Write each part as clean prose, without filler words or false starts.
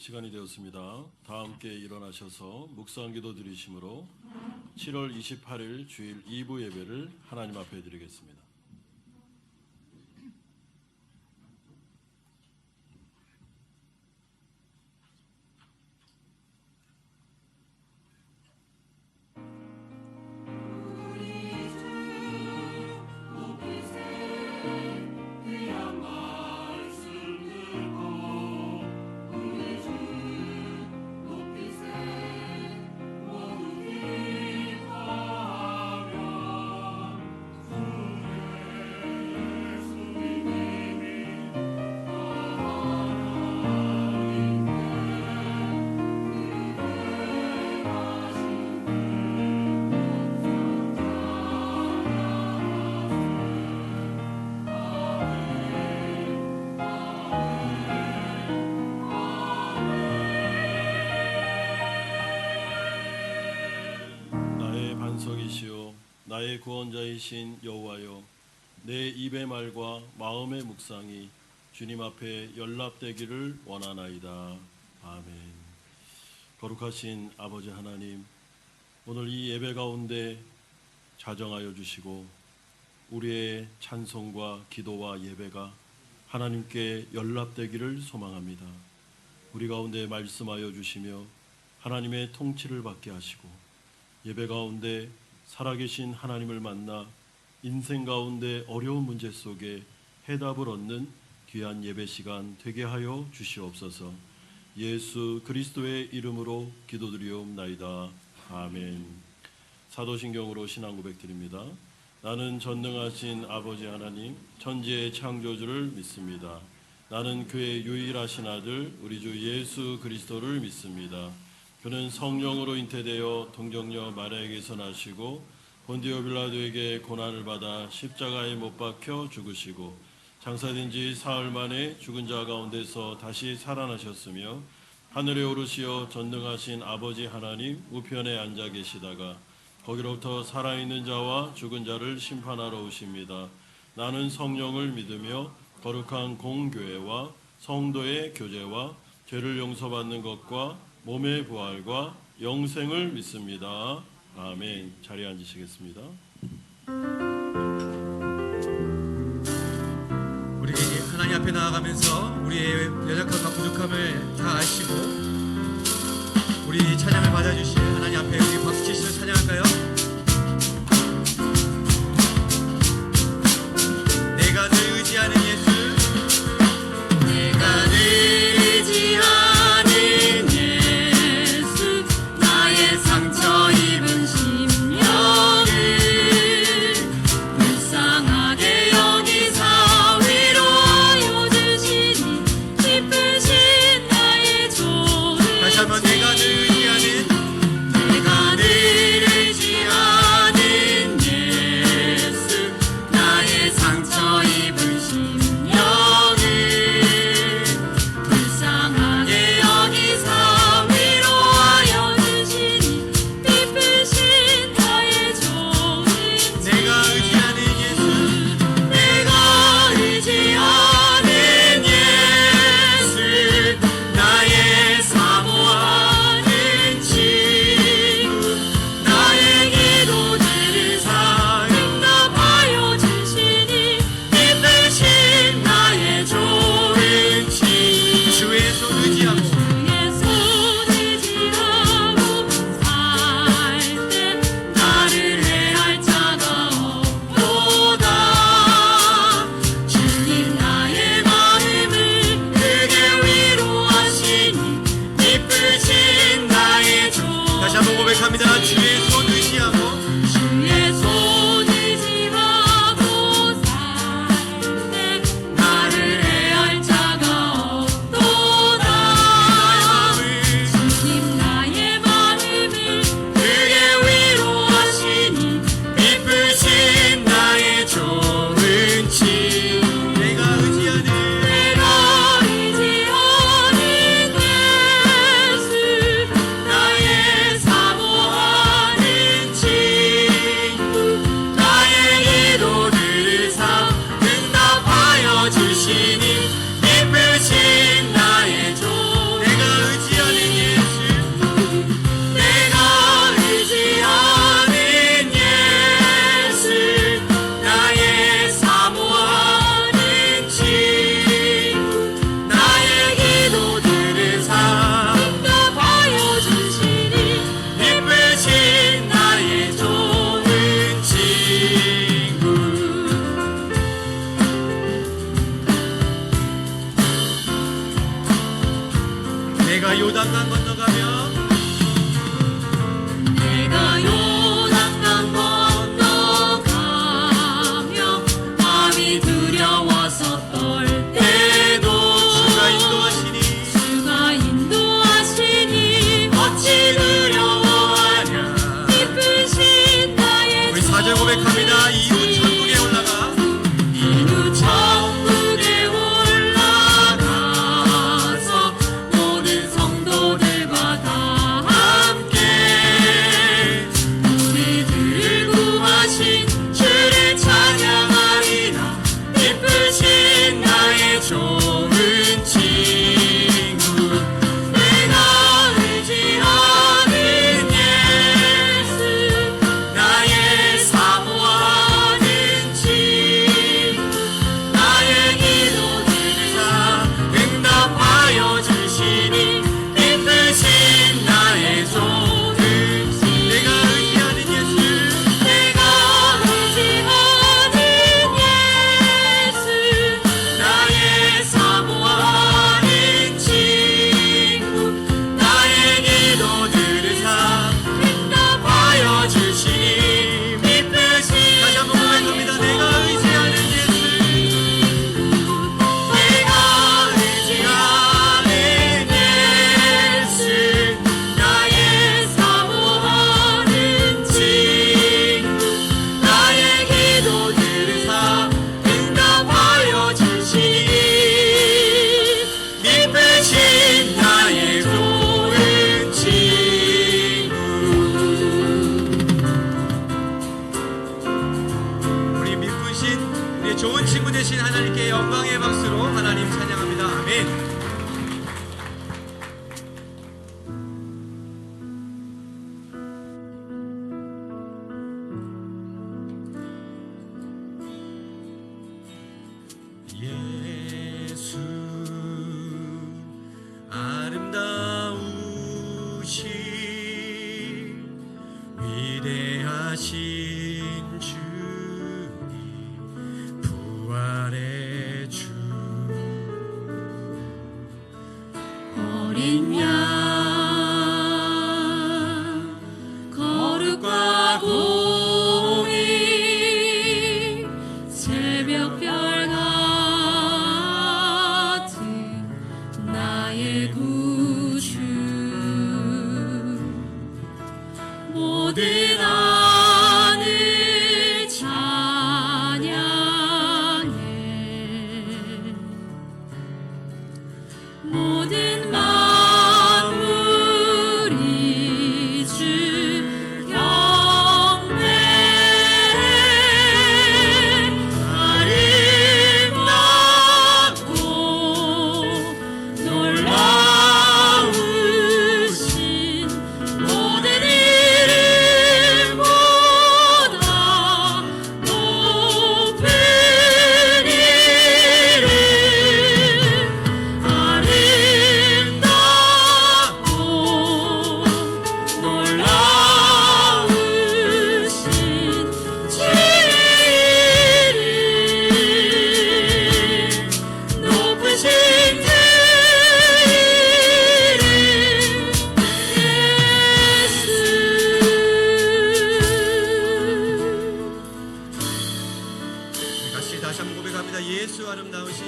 시간이 되었습니다. 다 함께 일어나셔서 묵상 기도 드리심으로 7월 28일 주일 2부 예배를 하나님 앞에 드리겠습니다. 나의 구원자이신 여호와여, 내 입의 말과 마음의 묵상이 주님 앞에 연락되기를 원하나이다. 아멘. 거룩하신 아버지 하나님, 오늘 이 예배 가운데 자정하여 주시고 우리의 찬송과 기도와 예배가 하나님께 연락되기를 소망합니다. 우리 가운데 말씀하여 주시며 하나님의 통치를 받게 하시고 예배 가운데 살아계신 하나님을 만나 인생 가운데 어려운 문제 속에 해답을 얻는 귀한 예배 시간 되게 하여 주시옵소서. 예수 그리스도의 이름으로 기도드리옵나이다. 아멘. 사도신경으로 신앙 고백드립니다. 나는 전능하신 아버지 하나님 천지의 창조주를 믿습니다. 나는 그의 유일하신 아들 우리 주 예수 그리스도를 믿습니다. 그는 성령으로 잉태되어 동정녀 마리아에게서 나시고 본디오 빌라도에게 고난을 받아 십자가에 못 박혀 죽으시고 장사된 지 사흘 만에 죽은 자 가운데서 다시 살아나셨으며 하늘에 오르시어 전능하신 아버지 하나님 우편에 앉아 계시다가 거기로부터 살아있는 자와 죽은 자를 심판하러 오십니다. 나는 성령을 믿으며 거룩한 공교회와 성도의 교제와 죄를 용서받는 것과 몸의 부활과 영생을 믿습니다. 아멘. 자리에 앉으시겠습니다. 우리 하나님 앞에 나아가면서 우리의 연약함과 부족함을 다 아시고 우리 찬양을 받아주실 하나님 앞에 우리 박수 치시며 찬양할까요? 내가 늘 의지하는 예수, 내가 늘 의지하는 예수, 나의 상처 입은 심령을 불쌍하게 여기사 위로하여 주시니 기쁘신 나의 조를 다시 한번 내가 늘 의지하는 내가 늘 의지하는 내가 요단강 건너가며 내가 요단강 건너가며 마음이 두려워서 떨 때도 주가 인도하시니 주가 인도하시니 어찌 두려워하랴 기쁘신 나의 우리 4절 고백합니다. 이후 천국에 올라가 이후 천국에 올라가서 모든 성도들과 다 함께 우리들을 구하신 주를 찬양하리라 기쁘신 나의 좋은 친구 내가 의지하는 예수 나의 사모하는 친구 나의 기도들을 다 응답하여 주시니 기쁘신 나의 좋은 친구 내가 의지하는 예수 내가 의지하는 예수 나의 사모하는 친구 나의 기도들을 다 응답하여 주시니 기쁘신 다시 한번 고백합니다. 내가 의지하는 예수 내가 의지하는 예수 나의 사모하는 친구 나의 기도들을 다 응답하여 주시니 기쁘신 나의 좋은 친구 우리 미쁘신 우리의 좋은 친구 되신 하나님께 영광의 박수로 하나님 찬양합니다. 아멘. 예수 아름다우신 위대하신 주님 부활의 주 어린 양 거룩과 공의 새벽별 같은 나의 구주 모든 하늘 찬양해 모든 만물이 주 경배 아름답고 놀라우신 모든 이름보다 높은 이름 아름답고 놀라우신 주의 이름 높으신 주의 이름 같이 다시 한번 고백합니다. 예수 아름다우신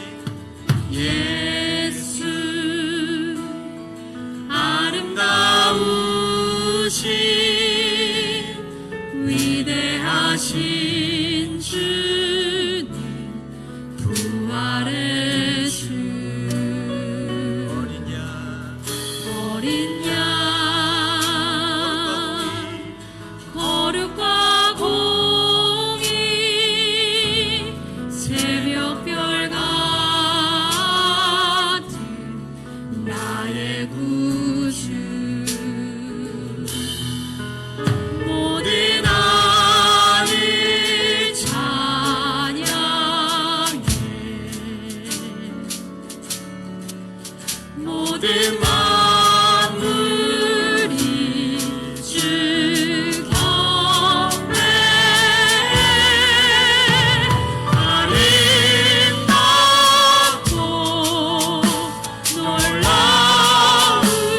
예수 아름다우신 위대하신 주님 부활의 주 어린 양 어린 양 거룩과 공의 새벽별 같은 나의 구주 모든 하늘 찬양해 모든 만물이 주 경배 아름답고 놀라우신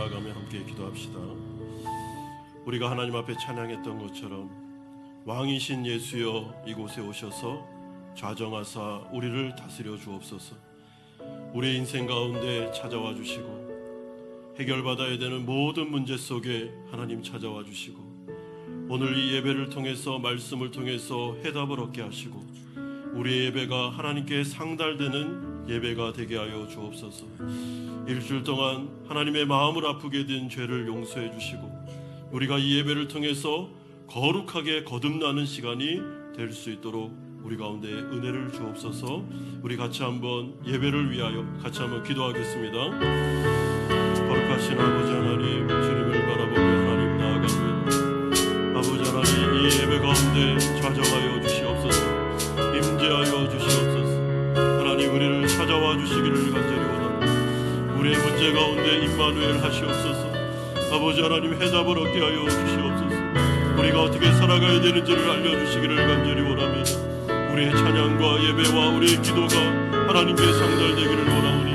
나아가며 함께 기도합시다. 우리가 하나님 앞에 찬양했던 것처럼 왕이신 예수여 이곳에 오셔서 좌정하사 우리를 다스려 주옵소서. 우리의 인생 가운데 찾아와 주시고 해결받아야 되는 모든 문제 속에 하나님 찾아와 주시고 오늘 이 예배를 통해서 말씀을 통해서 해답을 얻게 하시고 우리의 예배가 하나님께 상달되는 예배가 되게 하여 주옵소서. 일주일 동안 하나님의 마음을 아프게 된 죄를 용서해 주시고 우리가 이 예배를 통해서 거룩하게 거듭나는 시간이 될 수 있도록 우리 가운데 은혜를 주옵소서. 우리 같이 한번 예배를 위하여 같이 한번 기도하겠습니다. 거룩하신 아버지 하나님, 주님을 바라보며 하나님 나아갑니다. 아버지 하나님, 이 예배 가운데 좌정하여 주시옵소서. 임재하여 주시옵소서. 하나님, 우리를 찾아와 주시기를 간절히 원합니다. 우리의 문제 가운데 임마누엘 하시옵소서. 아버지 하나님, 해답을 얻게 하여 주시옵소서. 우리가 어떻게 살아가야 되는지를 알려주시기를 간절히 원합니다. 우리의 찬양과 예배와 우리의 기도가 하나님께 상달되기를 원하오니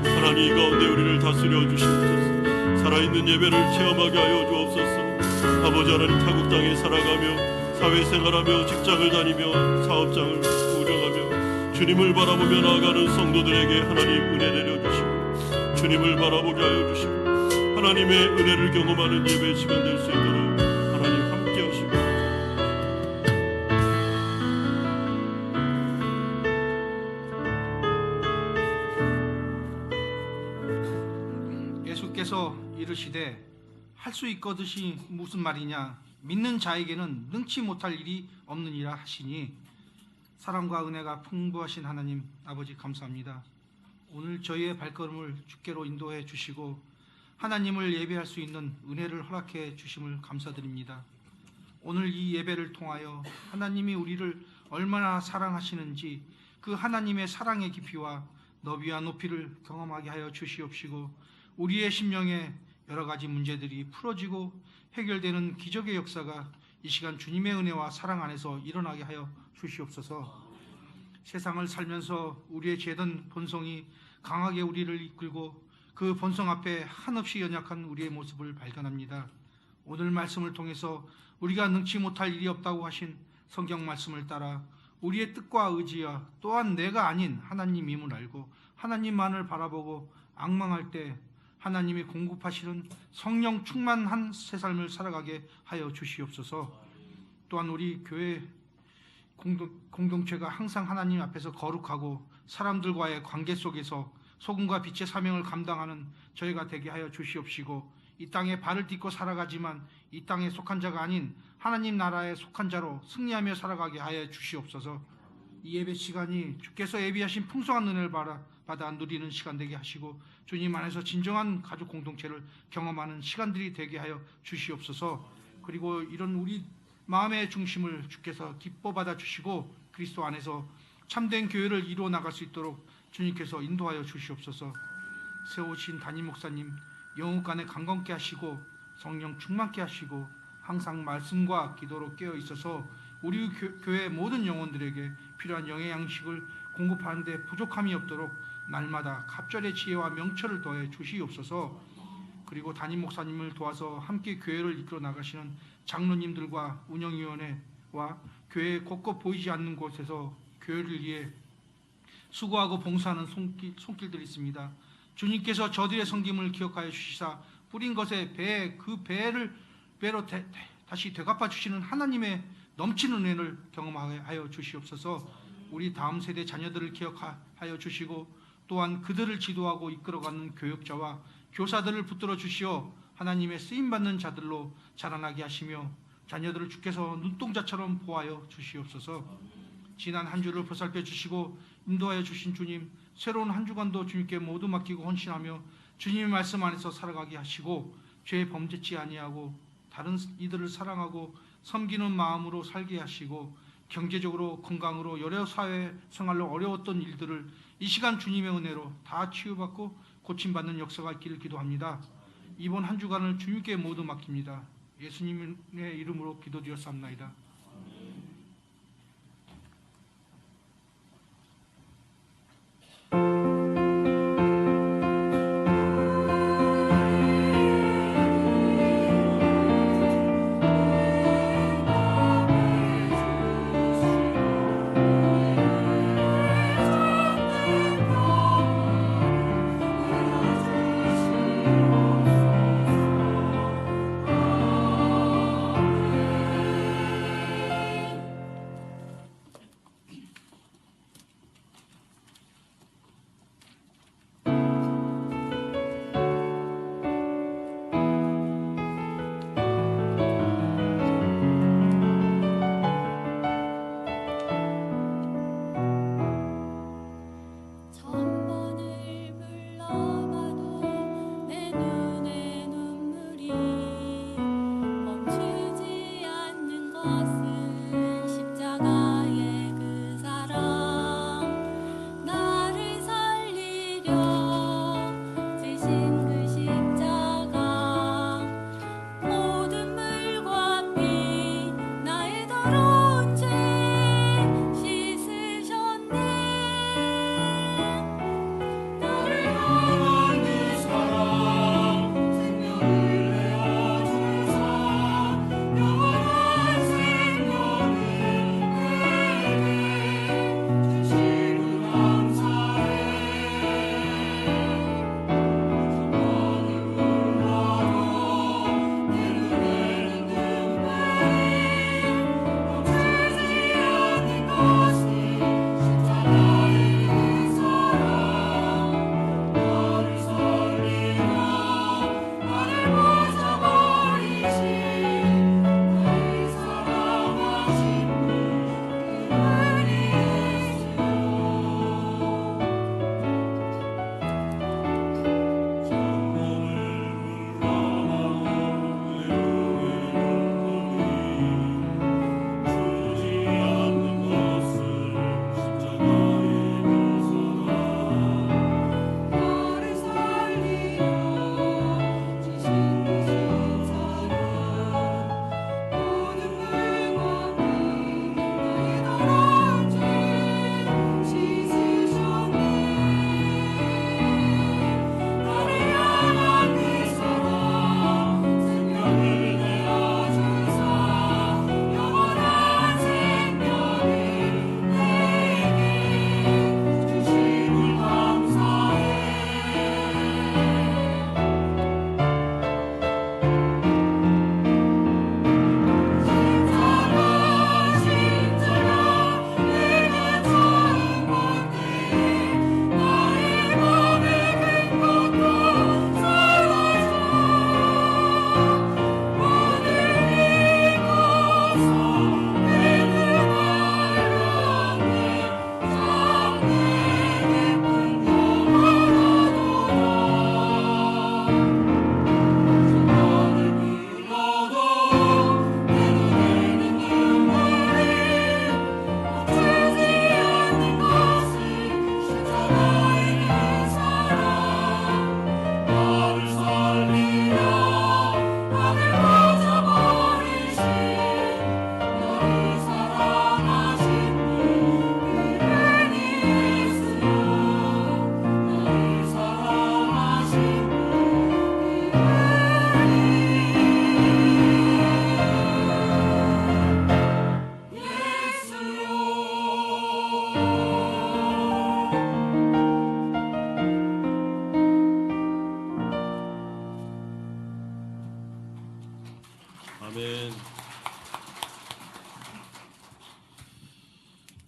하나님 가운데 우리를 다스려 주시옵소서. 살아있는 예배를 체험하게 하여 주옵소서. 아버지 하나님, 타국 땅에 살아가며 사회생활하며 직장을 다니며 사업장을 운영하며 주님을 바라보며 나아가는 성도들에게 하나님 은혜 내려주시고 주님을 바라보게 하여 주시고 하나님의 은혜를 경험하는 예배 시간 될 수 있도록 하나님 함께 하시고 예수께서 이르시되 할 수 있거든이 무슨 말이냐, 믿는 자에게는 능치 못할 일이 없느니라 하시니, 사랑과 은혜가 풍부하신 하나님 아버지 감사합니다. 오늘 저희의 발걸음을 주께로 인도해 주시고 하나님을 예배할 수 있는 은혜를 허락해 주심을 감사드립니다. 오늘 이 예배를 통하여 하나님이 우리를 얼마나 사랑하시는지 그 하나님의 사랑의 깊이와 너비와 높이를 경험하게 하여 주시옵시고 우리의 심령에 여러 가지 문제들이 풀어지고 해결되는 기적의 역사가 이 시간 주님의 은혜와 사랑 안에서 일어나게 하여 주시옵소서. 세상을 살면서 우리의 죄든 본성이 강하게 우리를 이끌고 그 본성 앞에 한없이 연약한 우리의 모습을 발견합니다. 오늘 말씀을 통해서 우리가 능치 못할 일이 없다고 하신 성경 말씀을 따라 우리의 뜻과 의지와 또한 내가 아닌 하나님임을 알고 하나님만을 바라보고 앙망할 때 하나님이 공급하시는 성령 충만한 새 삶을 살아가게 하여 주시옵소서. 또한 우리 교회 공동체가 항상 하나님 앞에서 거룩하고 사람들과의 관계 속에서 소금과 빛의 사명을 감당하는 저희가 되게 하여 주시옵시고 이 땅에 발을 딛고 살아가지만 이 땅에 속한 자가 아닌 하나님 나라에 속한 자로 승리하며 살아가게 하여 주시옵소서. 이 예배 시간이 주께서 예비하신 풍성한 은혜를 받아 누리는 시간 되게 하시고 주님 안에서 진정한 가족 공동체를 경험하는 시간들이 되게 하여 주시옵소서. 그리고 이런 우리 마음의 중심을 주께서 기뻐 받아 주시고 그리스도 안에서 참된 교회를 이루어 나갈 수 있도록 주님께서 인도하여 주시옵소서. 세우신 담임 목사님 영육간에 강건케 하시고 성령 충만케 하시고 항상 말씀과 기도로 깨어 있어서 우리 교회 모든 영혼들에게 필요한 영의 양식을 공급하는 데 부족함이 없도록 날마다 갑절의 지혜와 명철을 더해 주시옵소서. 그리고 담임 목사님을 도와서 함께 교회를 이끌어 나가시는 장로님들과 운영위원회와 교회 곳곳 보이지 않는 곳에서 교회를 위해 수고하고 봉사하는 손길들이 있습니다. 주님께서 저들의 섬김을 기억하여 주시사 뿌린 것에 그 배로 다시 되갚아 주시는 하나님의 넘치는 은혜를 경험하게 하여 주시옵소서. 우리 다음 세대 자녀들을 기억하여 주시고 또한 그들을 지도하고 이끌어가는 교육자와 교사들을 붙들어 주시어 하나님의 쓰임받는 자들로 자라나게 하시며 자녀들을 주께서 눈동자처럼 보호하여 주시옵소서. 지난 한 주를 보살펴 주시고 인도하여 주신 주님, 새로운 한 주간도 주님께 모두 맡기고 헌신하며 주님의 말씀 안에서 살아가게 하시고 죄 범죄치 아니하고 다른 이들을 사랑하고 섬기는 마음으로 살게 하시고 경제적으로 건강으로 여러 사회 생활로 어려웠던 일들을 이 시간 주님의 은혜로 다 치유받고 고침받는 역사가 있기를 기도합니다. 이번 한 주간을 주님께 모두 맡깁니다. 예수님의 이름으로 기도드렸사옵나이다.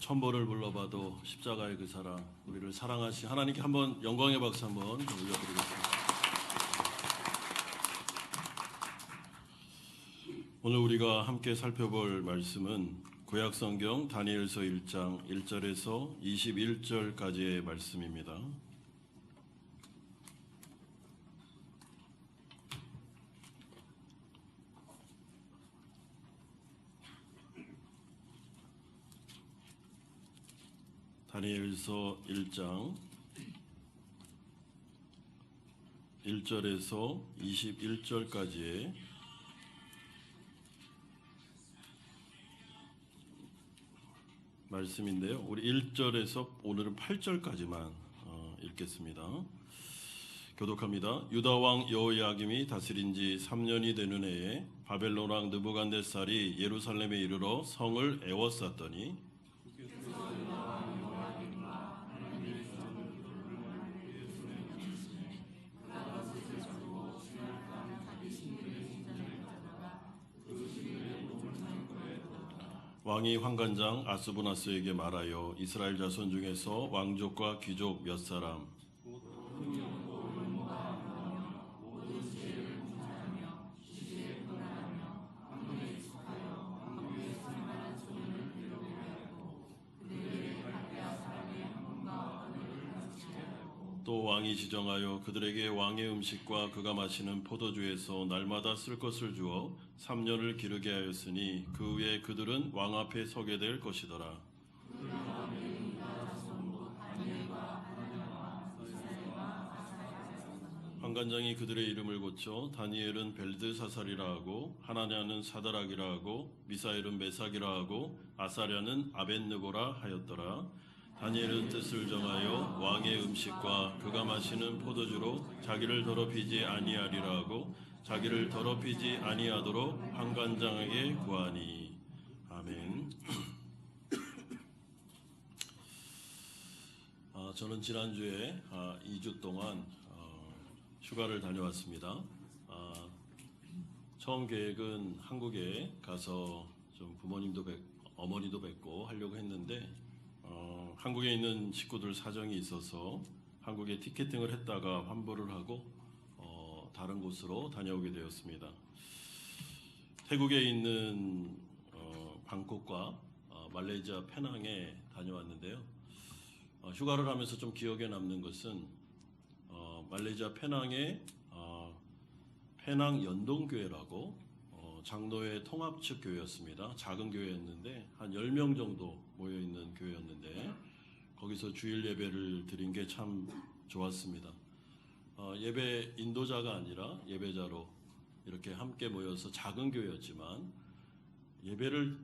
천벌을 불러봐도 십자가의 그 사랑, 우리를 사랑하신 하나님께 한번 영광의 박수 한번 올려드리겠습니다. 오늘 우리가 함께 살펴볼 말씀은 구약성경 다니엘서 1장 1절에서 21절까지의 말씀입니다. 다니엘서 1장 1절에서 21절까지의 말씀인데요. 우리 1절에서 오늘은 8절까지만 읽겠습니다. 교독합니다. 유다 왕 여호야김이 다스린 지 3년이 되는 해에 바벨론 왕 느부갓네살이 예루살렘에 이르러 성을 에워쌌더니 왕이 환관장 아스부나스에게 말하여 이스라엘 자손 중에서 왕족과 귀족 몇 사람 또 왕이 지정하여 그들에게 왕의 음식과 그가 마시는 포도주에서 날마다 쓸 것을 주어 3년을 기르게 하였으니 그 후에 그들은 왕 앞에 서게 될 것이더라. 환관장이 그들의 이름을 고쳐 다니엘은 벨드사살이라 하고 하나냐는 사드락이라 하고 미사엘은 메삭이라 하고 아사랴는 아벳느고라 하였더라. 다니엘은 뜻을 정하여 왕의 음식과 그가 마시는 포도주로 자기를 더럽히지 아니하리라 하고 자기를 더럽히지 아니하도록 환관장에게 구하니. 아멘. 저는 지난주에 2주 동안 휴가를 다녀왔습니다. 처음 계획은 한국에 가서 좀 부모님도 어머니도 뵙고 하려고 했는데 한국에 있는 식구들 사정이 있어서 한국에 티켓팅을 했다가 환불을 하고 다른 곳으로 다녀오게 되었습니다. 태국에 있는 방콕과 말레이시아 페낭에 다녀왔는데요. 휴가를 하면서 좀 기억에 남는 것은 말레이시아 페낭에 페낭 연동교회라고 장로회 통합 측 교회였습니다. 작은 교회였는데 한 10명 정도 모여있는 교회였는데 거기서 주일 예배를 드린 게 참 좋았습니다. 예배 인도자가 아니라 예배자로 이렇게 함께 모여서 작은 교회였지만 예배를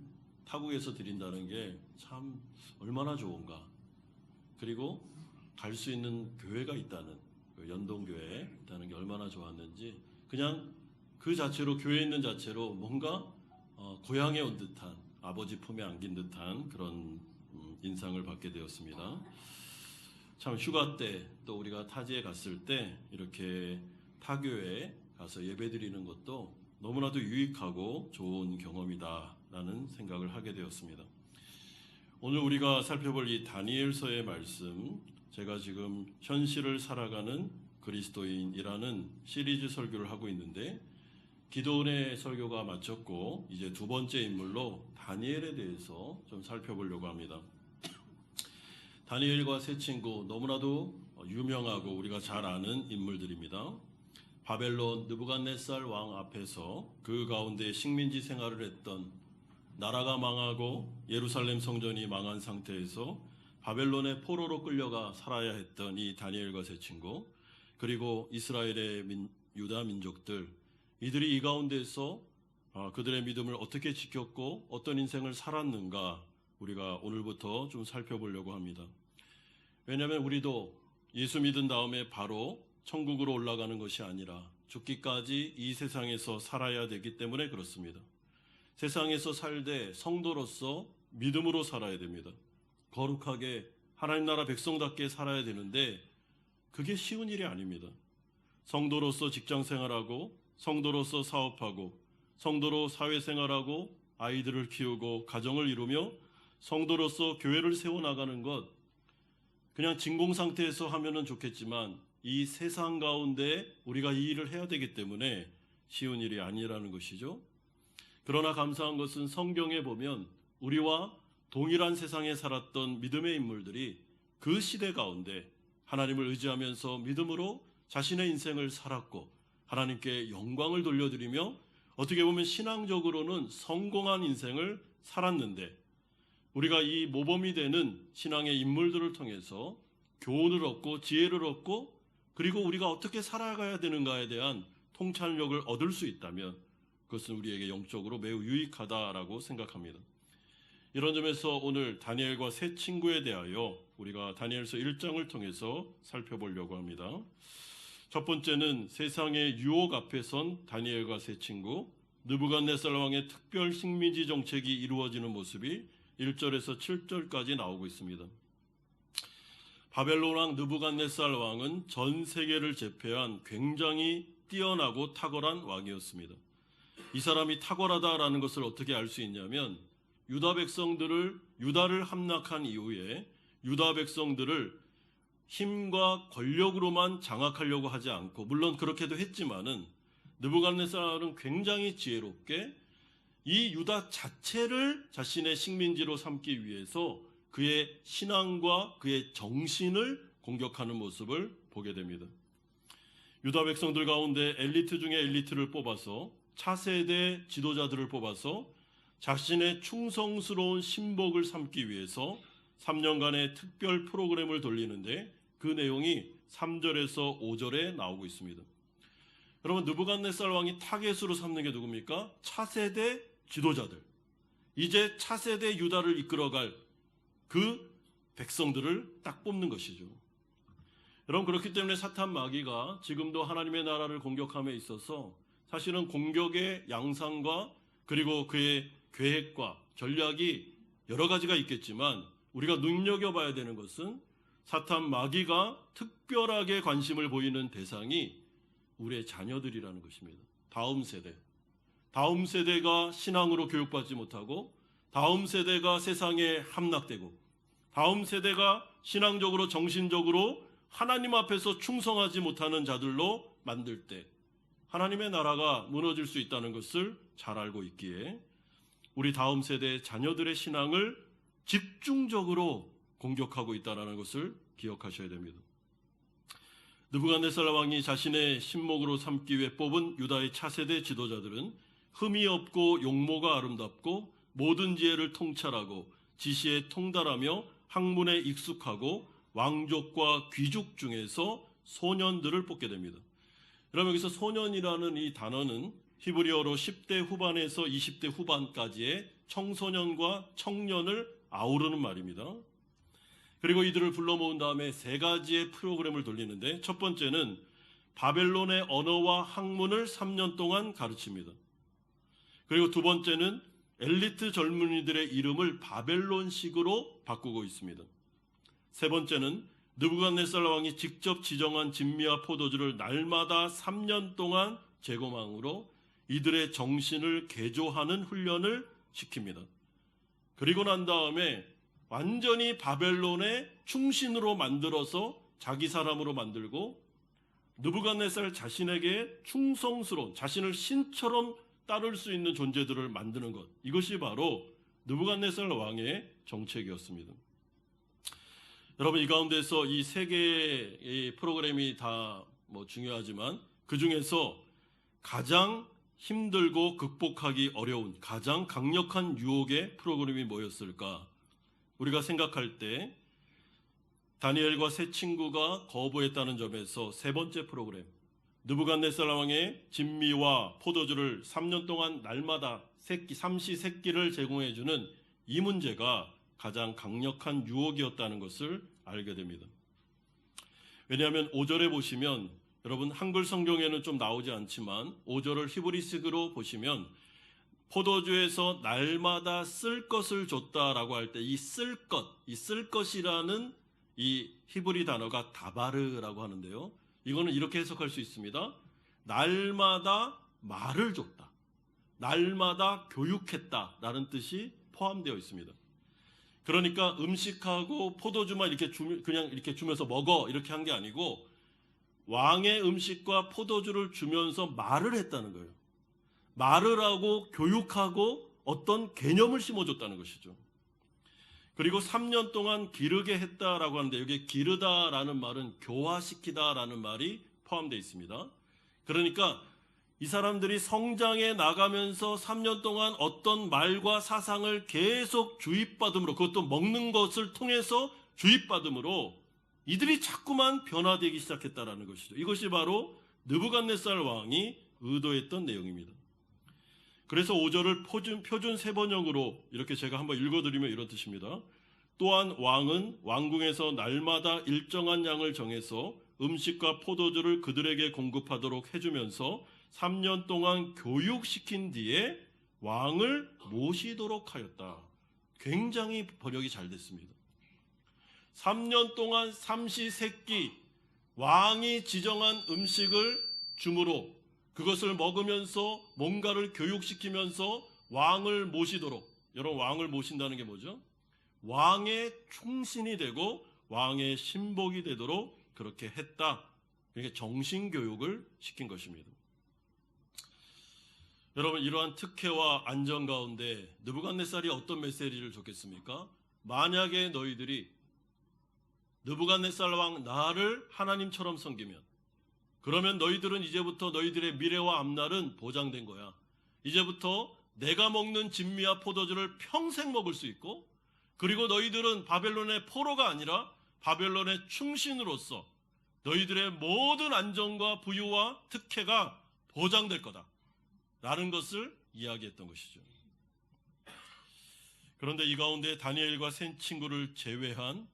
타국에서 드린다는 게 참 얼마나 좋은가. 그리고 갈 수 있는 교회가 있다는, 그 연동교회에 있다는 게 얼마나 좋았는지 그냥 그 자체로, 교회에 있는 자체로 뭔가 고향에 온 듯한, 아버지 품에 안긴 듯한 그런 인상을 받게 되었습니다. 참 휴가 때 또 우리가 타지에 갔을 때 이렇게 타교회에 가서 예배드리는 것도 너무나도 유익하고 좋은 경험이다라는 생각을 하게 되었습니다. 오늘 우리가 살펴볼 이 다니엘서의 말씀, 제가 지금 현실을 살아가는 그리스도인이라는 시리즈 설교를 하고 있는데 기도원의 설교가 마쳤고 이제 두 번째 인물로 다니엘에 대해서 좀 살펴보려고 합니다. 다니엘과 세 친구, 너무나도 유명하고 우리가 잘 아는 인물들입니다. 바벨론 느부갓네살 왕 앞에서 그 가운데 식민지 생활을 했던, 나라가 망하고 예루살렘 성전이 망한 상태에서 바벨론의 포로로 끌려가 살아야 했던 이 다니엘과 세 친구, 그리고 이스라엘의 유다 민족들, 이들이 이 가운데서 그들의 믿음을 어떻게 지켰고 어떤 인생을 살았는가 우리가 오늘부터 좀 살펴보려고 합니다. 왜냐하면 우리도 예수 믿은 다음에 바로 천국으로 올라가는 것이 아니라 죽기까지 이 세상에서 살아야 되기 때문에 그렇습니다. 세상에서 살되 성도로서 믿음으로 살아야 됩니다. 거룩하게 하나님 나라 백성답게 살아야 되는데 그게 쉬운 일이 아닙니다. 성도로서 직장 생활하고, 성도로서 사업하고, 성도로 사회생활하고, 아이들을 키우고 가정을 이루며 성도로서 교회를 세워나가는 것, 그냥 진공 상태에서 하면은 좋겠지만 이 세상 가운데 우리가 이 일을 해야 되기 때문에 쉬운 일이 아니라는 것이죠. 그러나 감사한 것은 성경에 보면 우리와 동일한 세상에 살았던 믿음의 인물들이 그 시대 가운데 하나님을 의지하면서 믿음으로 자신의 인생을 살았고 하나님께 영광을 돌려드리며 어떻게 보면 신앙적으로는 성공한 인생을 살았는데, 우리가 이 모범이 되는 신앙의 인물들을 통해서 교훈을 얻고 지혜를 얻고 그리고 우리가 어떻게 살아가야 되는가에 대한 통찰력을 얻을 수 있다면 그것은 우리에게 영적으로 매우 유익하다라고 생각합니다. 이런 점에서 오늘 다니엘과 세 친구에 대하여 우리가 다니엘서 1장을 통해서 살펴보려고 합니다. 첫 번째는 세상의 유혹 앞에 선 다니엘과 세 친구, 느부갓네살 왕의 특별 식민지 정책이 이루어지는 모습이 1절에서 7절까지 나오고 있습니다. 바벨론 왕 느부갓네살 왕은 전 세계를 제패한 굉장히 뛰어나고 탁월한 왕이었습니다. 이 사람이 탁월하다라는 것을 어떻게 알 수 있냐면 유다를 함락한 이후에 유다 백성들을 힘과 권력으로만 장악하려고 하지 않고, 물론 그렇게도 했지만은 느부갓네살은 굉장히 지혜롭게 이 유다 자체를 자신의 식민지로 삼기 위해서 그의 신앙과 그의 정신을 공격하는 모습을 보게 됩니다. 유다 백성들 가운데 엘리트 중에 엘리트를 뽑아서 차세대 지도자들을 뽑아서 자신의 충성스러운 신복을 삼기 위해서 3년간의 특별 프로그램을 돌리는데 그 내용이 3절에서 5절에 나오고 있습니다. 여러분, 느부갓네살 왕이 타겟으로 삼는 게 누굽니까? 차세대 지도자들. 이제 차세대 유다를 이끌어갈 그 백성들을 딱 뽑는 것이죠. 여러분, 그렇기 때문에 사탄 마귀가 지금도 하나님의 나라를 공격함에 있어서 사실은 공격의 양상과 그리고 그의 계획과 전략이 여러 가지가 있겠지만 우리가 눈여겨봐야 되는 것은 사탄 마귀가 특별하게 관심을 보이는 대상이 우리의 자녀들이라는 것입니다. 다음 세대가 신앙으로 교육받지 못하고, 다음 세대가 세상에 함락되고, 다음 세대가 신앙적으로 정신적으로 하나님 앞에서 충성하지 못하는 자들로 만들 때 하나님의 나라가 무너질 수 있다는 것을 잘 알고 있기에 우리 다음 세대 자녀들의 신앙을 집중적으로 공격하고 있다는 것을 기억하셔야 됩니다. 느부갓네살 왕이 자신의 신목으로 삼기 위해 뽑은 유다의 차세대 지도자들은 흠이 없고 용모가 아름답고 모든 지혜를 통찰하고 지시에 통달하며 학문에 익숙하고 왕족과 귀족 중에서 소년들을 뽑게 됩니다. 여러분, 여기서 소년이라는 이 단어는 히브리어로 10대 후반에서 20대 후반까지의 청소년과 청년을 아우르는 말입니다. 그리고 이들을 불러 모은 다음에 세 가지의 프로그램을 돌리는데, 첫 번째는 바벨론의 언어와 학문을 3년 동안 가르칩니다. 그리고 두 번째는 엘리트 젊은이들의 이름을 바벨론식으로 바꾸고 있습니다. 세 번째는 느부갓네살 왕이 직접 지정한 진미와 포도주를 날마다 3년 동안 제공함으로 이들의 정신을 개조하는 훈련을 시킵니다. 그리고 난 다음에 완전히 바벨론의 충신으로 만들어서 자기 사람으로 만들고 느부갓네살 자신에게 충성스러운, 자신을 신처럼 따를 수 있는 존재들을 만드는 것, 이것이 바로 느부갓네살 왕의 정책이었습니다. 여러분, 이 가운데서 이 세 개의 프로그램이 다 중요하지만 그 중에서 가장 힘들고 극복하기 어려운 가장 강력한 유혹의 프로그램이 뭐였을까? 우리가 생각할 때 다니엘과 세 친구가 거부했다는 점에서 세 번째 프로그램, 느부갓네살 왕의 진미와 포도주를 3년 동안 날마다 삼시세끼를 제공해주는 이 문제가 가장 강력한 유혹이었다는 것을 알게 됩니다. 왜냐하면 5절에 보시면, 여러분 한글 성경에는 좀 나오지 않지만 5절을 히브리식으로 보시면 포도주에서 날마다 쓸 것을 줬다라고 할 때 이 쓸 것이라는 이 히브리 단어가 다바르라고 하는데요. 이거는 이렇게 해석할 수 있습니다. 날마다 말을 줬다, 날마다 교육했다라는 뜻이 포함되어 있습니다. 그러니까 음식하고 포도주만 이렇게 그냥 이렇게 주면서 먹어 이렇게 한 게 아니고 왕의 음식과 포도주를 주면서 말을 했다는 거예요. 말을 하고 교육하고 어떤 개념을 심어줬다는 것이죠. 그리고 3년 동안 기르게 했다라고 하는데 여기 기르다라는 말은 교화시키다라는 말이 포함되어 있습니다. 그러니까 이 사람들이 성장해 나가면서 3년 동안 어떤 말과 사상을 계속 주입받음으로, 그것도 먹는 것을 통해서 주입받음으로 이들이 자꾸만 변화되기 시작했다라는 것이죠. 이것이 바로 느부갓네살 왕이 의도했던 내용입니다. 그래서 5절을 표준 세번역으로 이렇게 제가 한번 읽어드리면 이런 뜻입니다. 또한 왕은 왕궁에서 날마다 일정한 양을 정해서 음식과 포도주를 그들에게 공급하도록 해주면서 3년 동안 교육시킨 뒤에 왕을 모시도록 하였다. 굉장히 번역이 잘 됐습니다. 3년 동안 삼시세끼 왕이 지정한 음식을 주므로 그것을 먹으면서 뭔가를 교육시키면서 왕을 모시도록, 여러분 왕을 모신다는 게 뭐죠? 왕의 충신이 되고 왕의 신복이 되도록 그렇게 했다. 그러니까 정신교육을 시킨 것입니다. 여러분 이러한 특혜와 안정 가운데 느부갓네살이 어떤 메시지를 줬겠습니까? 만약에 너희들이 느부갓네살 왕 나를 하나님처럼 섬기면 그러면 너희들은 이제부터 너희들의 미래와 앞날은 보장된 거야. 이제부터 내가 먹는 진미와 포도주를 평생 먹을 수 있고 그리고 너희들은 바벨론의 포로가 아니라 바벨론의 충신으로서 너희들의 모든 안정과 부유와 특혜가 보장될 거다. 라는 것을 이야기했던 것이죠. 그런데 이 가운데 다니엘과 세 친구를 제외한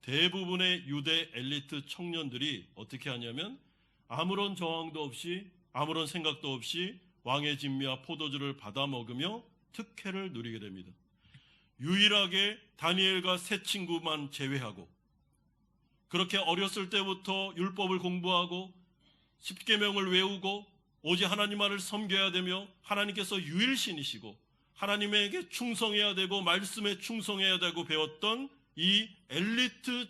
대부분의 유대 엘리트 청년들이 어떻게 하냐면 아무런 저항도 없이 아무런 생각도 없이 왕의 진미와 포도주를 받아 먹으며 특혜를 누리게 됩니다. 유일하게 다니엘과 세 친구만 제외하고 그렇게 어렸을 때부터 율법을 공부하고 십계명을 외우고 오직 하나님만을 섬겨야 되며 하나님께서 유일신이시고 하나님에게 충성해야 되고 말씀에 충성해야 되고 배웠던 이 엘리트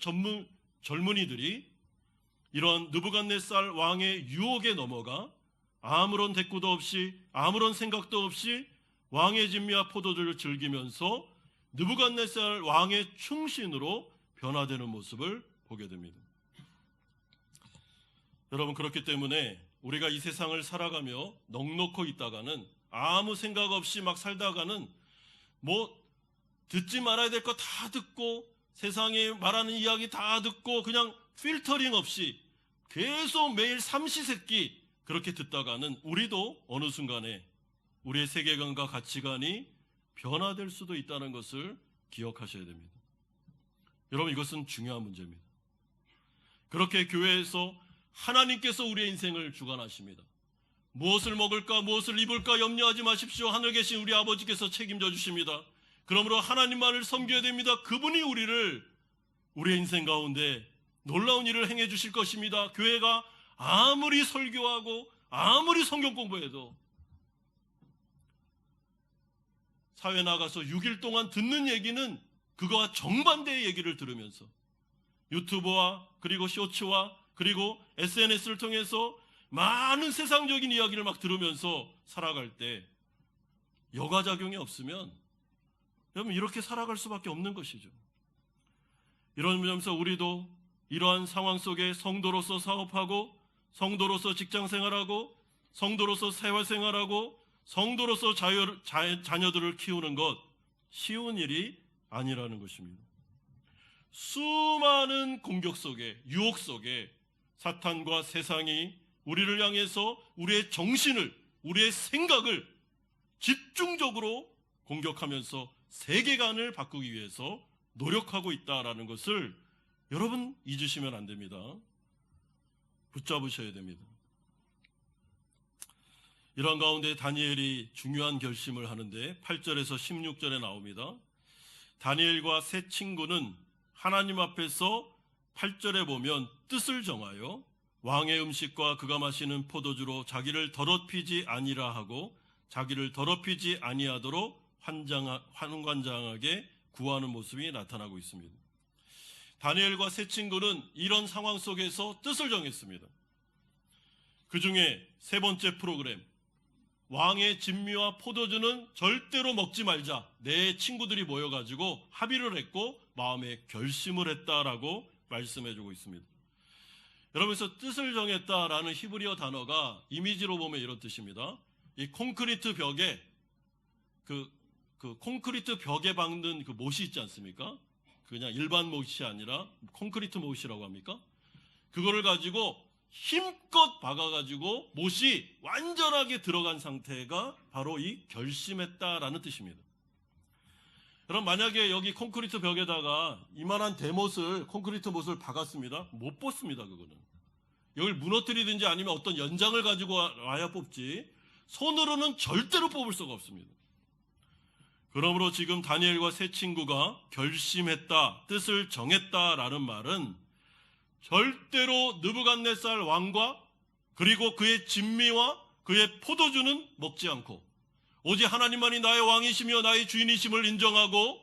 젊은이들이 이러한 느부갓네살 왕의 유혹에 넘어가 아무런 대꾸도 없이 아무런 생각도 없이 왕의 진미와 포도주를 즐기면서 느부갓네살 왕의 충신으로 변화되는 모습을 보게 됩니다. 여러분 그렇기 때문에 우리가 이 세상을 살아가며 넉넉히 있다가는 아무 생각 없이 막 살다가는 뭐 듣지 말아야 될 거 다 듣고 세상에 말하는 이야기 다 듣고 그냥 필터링 없이 계속 매일 삼시세끼 그렇게 듣다가는 우리도 어느 순간에 우리의 세계관과 가치관이 변화될 수도 있다는 것을 기억하셔야 됩니다. 여러분 이것은 중요한 문제입니다. 그렇게 교회에서 하나님께서 우리의 인생을 주관하십니다. 무엇을 먹을까 무엇을 입을까 염려하지 마십시오. 하늘 계신 우리 아버지께서 책임져 주십니다. 그러므로 하나님만을 섬겨야 됩니다. 그분이 우리의 인생 가운데 놀라운 일을 행해 주실 것입니다. 교회가 아무리 설교하고 아무리 성경 공부해도 사회 나가서 6일 동안 듣는 얘기는 그거와 정반대의 얘기를 들으면서 유튜브와 그리고 쇼츠와 그리고 SNS를 통해서 많은 세상적인 이야기를 막 들으면서 살아갈 때 여과작용이 없으면 여러분 이렇게 살아갈 수밖에 없는 것이죠. 이러면서 우리도 이러한 상황 속에 성도로서 사업하고 성도로서 직장생활하고 성도로서 생활하고 성도로서 자녀들을 키우는 것 쉬운 일이 아니라는 것입니다. 수많은 공격 속에 유혹 속에 사탄과 세상이 우리를 향해서 우리의 정신을 우리의 생각을 집중적으로 공격하면서 세계관을 바꾸기 위해서 노력하고 있다라는 것을 여러분 잊으시면 안 됩니다. 붙잡으셔야 됩니다. 이런 가운데 다니엘이 중요한 결심을 하는데 8절에서 16절에 나옵니다. 다니엘과 세 친구는 하나님 앞에서 8절에 보면 뜻을 정하여 왕의 음식과 그가 마시는 포도주로 자기를 더럽히지 아니라 하고 자기를 더럽히지 아니하도록 환관장하게 구하는 모습이 나타나고 있습니다. 다니엘과 세 친구는 이런 상황 속에서 뜻을 정했습니다. 그 중에 세 번째 프로그램, 왕의 진미와 포도주는 절대로 먹지 말자. 네 친구들이 모여가지고 합의를 했고 마음에 결심을 했다라고 말씀해주고 있습니다. 여러분께서 뜻을 정했다라는 히브리어 단어가 이미지로 보면 이런 뜻입니다. 이 콘크리트 벽에 그 콘크리트 벽에 박는 그 못이 있지 않습니까? 그냥 일반 못이 아니라 콘크리트 못이라고 합니까? 그거를 가지고 힘껏 박아가지고 못이 완전하게 들어간 상태가 바로 이 결심했다라는 뜻입니다. 그럼 만약에 여기 콘크리트 벽에다가 이만한 대못을, 콘크리트 못을 박았습니다. 못 뽑습니다, 그거는. 여기를 무너뜨리든지 아니면 어떤 연장을 가지고 와야 뽑지, 손으로는 절대로 뽑을 수가 없습니다. 그러므로 지금 다니엘과 세 친구가 결심했다, 뜻을 정했다라는 말은 절대로 느부갓네살 왕과 그리고 그의 진미와 그의 포도주는 먹지 않고 오직 하나님만이 나의 왕이시며 나의 주인이심을 인정하고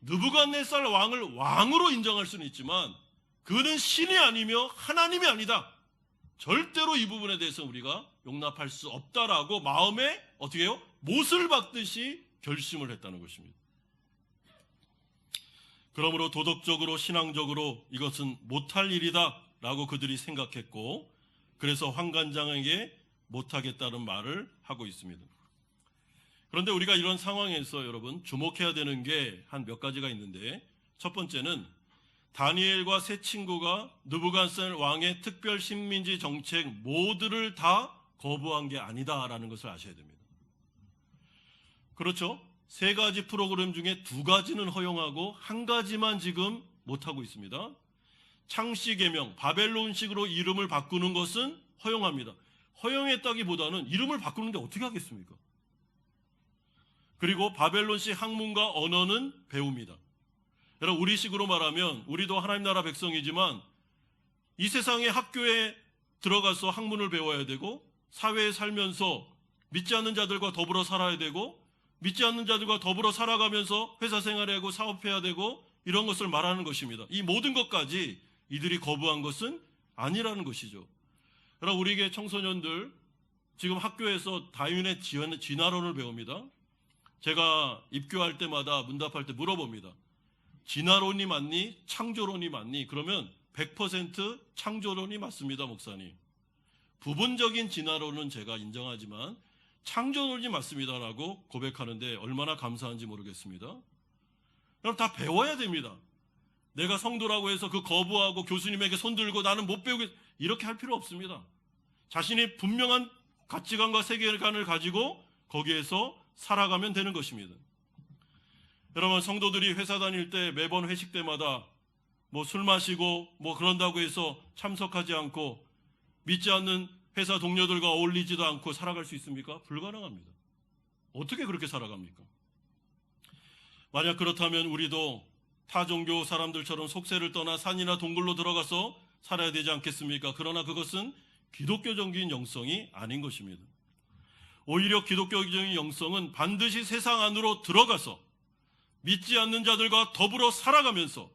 느부갓네살 왕을 왕으로 인정할 수는 있지만 그는 신이 아니며 하나님이 아니다. 절대로 이 부분에 대해서 우리가 용납할 수 없다라고 마음에 어떻게 해요? 못을 박듯이 결심을 했다는 것입니다. 그러므로 도덕적으로 신앙적으로 이것은 못할 일이다 라고 그들이 생각했고 그래서 황관장에게 못하겠다는 말을 하고 있습니다. 그런데 우리가 이런 상황에서 여러분 주목해야 되는 게 한 몇 가지가 있는데 첫 번째는 다니엘과 세 친구가 느부갓네살 왕의 특별 식민지 정책 모두를 다 거부한 게 아니다라는 것을 아셔야 됩니다. 그렇죠? 세 가지 프로그램 중에 두 가지는 허용하고 한 가지만 지금 못하고 있습니다. 창씨개명, 바벨론식으로 이름을 바꾸는 것은 허용합니다. 허용했다기보다는 이름을 바꾸는데 어떻게 하겠습니까? 그리고 바벨론식 학문과 언어는 배웁니다. 여러분 우리식으로 말하면 우리도 하나님 나라 백성이지만 이 세상의 학교에 들어가서 학문을 배워야 되고 사회에 살면서 믿지 않는 자들과 더불어 살아야 되고 믿지 않는 자들과 더불어 살아가면서 회사 생활해야 하고 사업해야 되고 이런 것을 말하는 것입니다. 이 모든 것까지 이들이 거부한 것은 아니라는 것이죠. 여러분 우리에게 청소년들 지금 학교에서 다윈의 진화론을 배웁니다. 제가 입교할 때마다 문답할 때 물어봅니다. 진화론이 맞니? 창조론이 맞니? 그러면 100% 창조론이 맞습니다, 목사님. 부분적인 진화론은 제가 인정하지만 창조론이 맞습니다라고 고백하는데 얼마나 감사한지 모르겠습니다. 그럼 다 배워야 됩니다. 내가 성도라고 해서 그 거부하고 교수님에게 손들고 나는 못 배우겠 이렇게 할 필요 없습니다. 자신이 분명한 가치관과 세계관을 가지고 거기에서 살아가면 되는 것입니다. 여러분 성도들이 회사 다닐 때 매번 회식 때마다 뭐 술 마시고 뭐 그런다고 해서 참석하지 않고 믿지 않는 회사 동료들과 어울리지도 않고 살아갈 수 있습니까? 불가능합니다. 어떻게 그렇게 살아갑니까? 만약 그렇다면 우리도 타 종교 사람들처럼 속세를 떠나 산이나 동굴로 들어가서 살아야 되지 않겠습니까? 그러나 그것은 기독교적인 영성이 아닌 것입니다. 오히려 기독교적인 영성은 반드시 세상 안으로 들어가서 믿지 않는 자들과 더불어 살아가면서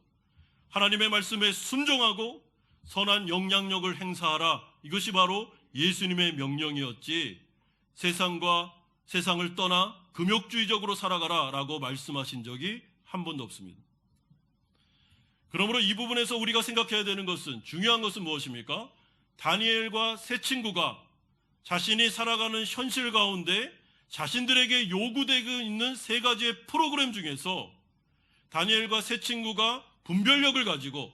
하나님의 말씀에 순종하고 선한 영향력을 행사하라. 이것이 바로 예수님의 명령이었지 세상을 떠나 금욕주의적으로 살아가라 라고 말씀하신 적이 한 번도 없습니다. 그러므로 이 부분에서 우리가 생각해야 되는 것은 중요한 것은 무엇입니까? 다니엘과 세 친구가 자신이 살아가는 현실 가운데 자신들에게 요구되고 있는 세 가지의 프로그램 중에서 다니엘과 세 친구가 분별력을 가지고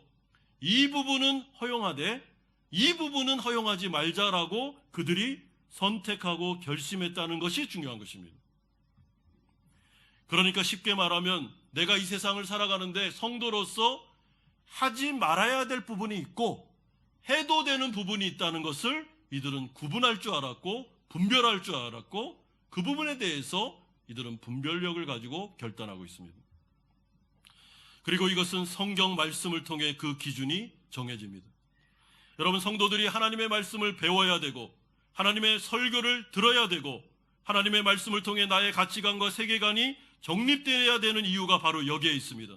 이 부분은 허용하되 이 부분은 허용하지 말자라고 그들이 선택하고 결심했다는 것이 중요한 것입니다. 그러니까 쉽게 말하면 내가 이 세상을 살아가는데 성도로서 하지 말아야 될 부분이 있고 해도 되는 부분이 있다는 것을 이들은 구분할 줄 알았고 분별할 줄 알았고 그 부분에 대해서 이들은 분별력을 가지고 결단하고 있습니다. 그리고 이것은 성경 말씀을 통해 그 기준이 정해집니다. 여러분 성도들이 하나님의 말씀을 배워야 되고 하나님의 설교를 들어야 되고 하나님의 말씀을 통해 나의 가치관과 세계관이 정립되어야 되는 이유가 바로 여기에 있습니다.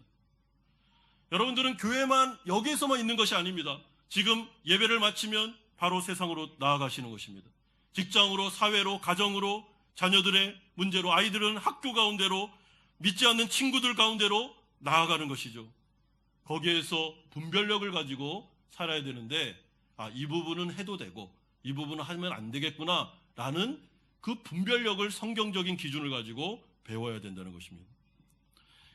여러분들은 교회만 여기에서만 있는 것이 아닙니다. 지금 예배를 마치면 바로 세상으로 나아가시는 것입니다. 직장으로, 사회로, 가정으로, 자녀들의 문제로, 아이들은 학교 가운데로, 믿지 않는 친구들 가운데로 나아가는 것이죠. 거기에서 분별력을 가지고 살아야 되는데, 이 부분은 해도 되고 이 부분은 하면 안 되겠구나 라는 그 분별력을 성경적인 기준을 가지고 배워야 된다는 것입니다.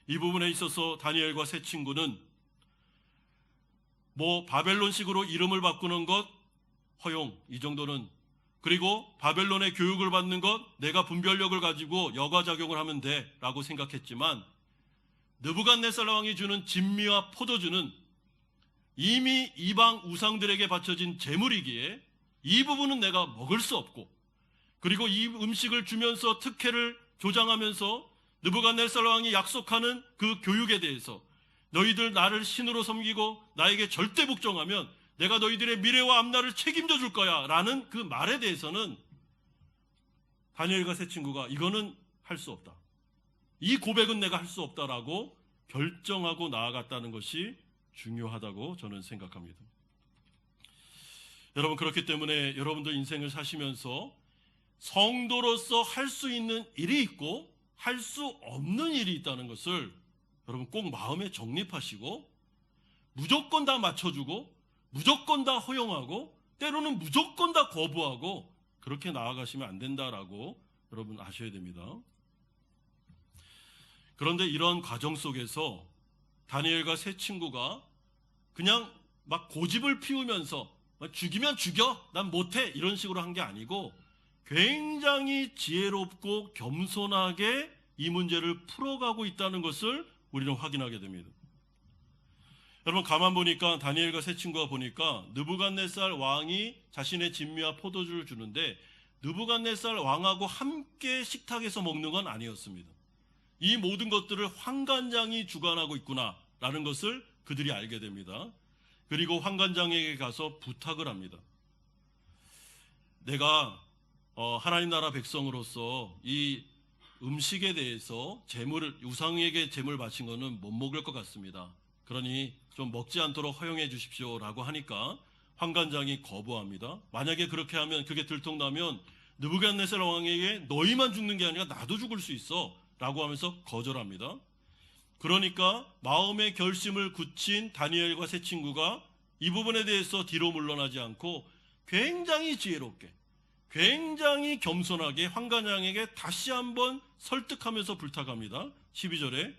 이 부분에 있어서 다니엘과 세 친구는 바벨론식으로 이름을 바꾸는 것 허용, 이 정도는, 그리고 바벨론의 교육을 받는 것 내가 분별력을 가지고 여과작용을 하면 돼 라고 생각했지만, 느부갓네살 왕이 주는 진미와 포도주는 이미 이방 우상들에게 바쳐진 제물이기에 이 부분은 내가 먹을 수 없고, 그리고 이 음식을 주면서 특혜를 조장하면서 느부갓네살 왕이 약속하는 그 교육에 대해서 너희들 나를 신으로 섬기고 나에게 절대 복종하면 내가 너희들의 미래와 앞날을 책임져 줄 거야 라는 그 말에 대해서는 다니엘과 세 친구가 이거는 할 수 없다, 이 고백은 내가 할 수 없다라고 결정하고 나아갔다는 것이 중요하다고 저는 생각합니다. 여러분, 그렇기 때문에 여러분들 인생을 사시면서 성도로서 할 수 있는 일이 있고 할 수 없는 일이 있다는 것을 여러분 꼭 마음에 정립하시고, 무조건 다 맞춰주고 무조건 다 허용하고 때로는 무조건 다 거부하고 그렇게 나아가시면 안 된다라고 여러분 아셔야 됩니다. 그런데 이런 과정 속에서 다니엘과 세 친구가 그냥 막 고집을 피우면서 죽이면 죽여, 난 못해, 이런 식으로 한 게 아니고 굉장히 지혜롭고 겸손하게 이 문제를 풀어가고 있다는 것을 우리는 확인하게 됩니다. 여러분, 가만 보니까 다니엘과 세 친구가 보니까 느부갓네살 왕이 자신의 진미와 포도주를 주는데 느부갓네살 왕하고 함께 식탁에서 먹는 건 아니었습니다. 이 모든 것들을 환관장이 주관하고 있구나라는 것을 그들이 알게 됩니다. 그리고 환관장에게 가서 부탁을 합니다. 내가 하나님 나라 백성으로서 이 음식에 대해서 우상에게 제물 바친 거는 못 먹을 것 같습니다. 그러니 좀 먹지 않도록 허용해 주십시오라고 하니까 환관장이 거부합니다. 만약에 그렇게 하면, 그게 들통나면 느부갓네살 왕에게 너희만 죽는 게 아니라 나도 죽을 수 있어 라고 하면서 거절합니다. 그러니까 마음의 결심을 굳힌 다니엘과 세 친구가 이 부분에 대해서 뒤로 물러나지 않고 굉장히 지혜롭게, 굉장히 겸손하게 환관장에게 다시 한번 설득하면서 부탁합니다. 12절에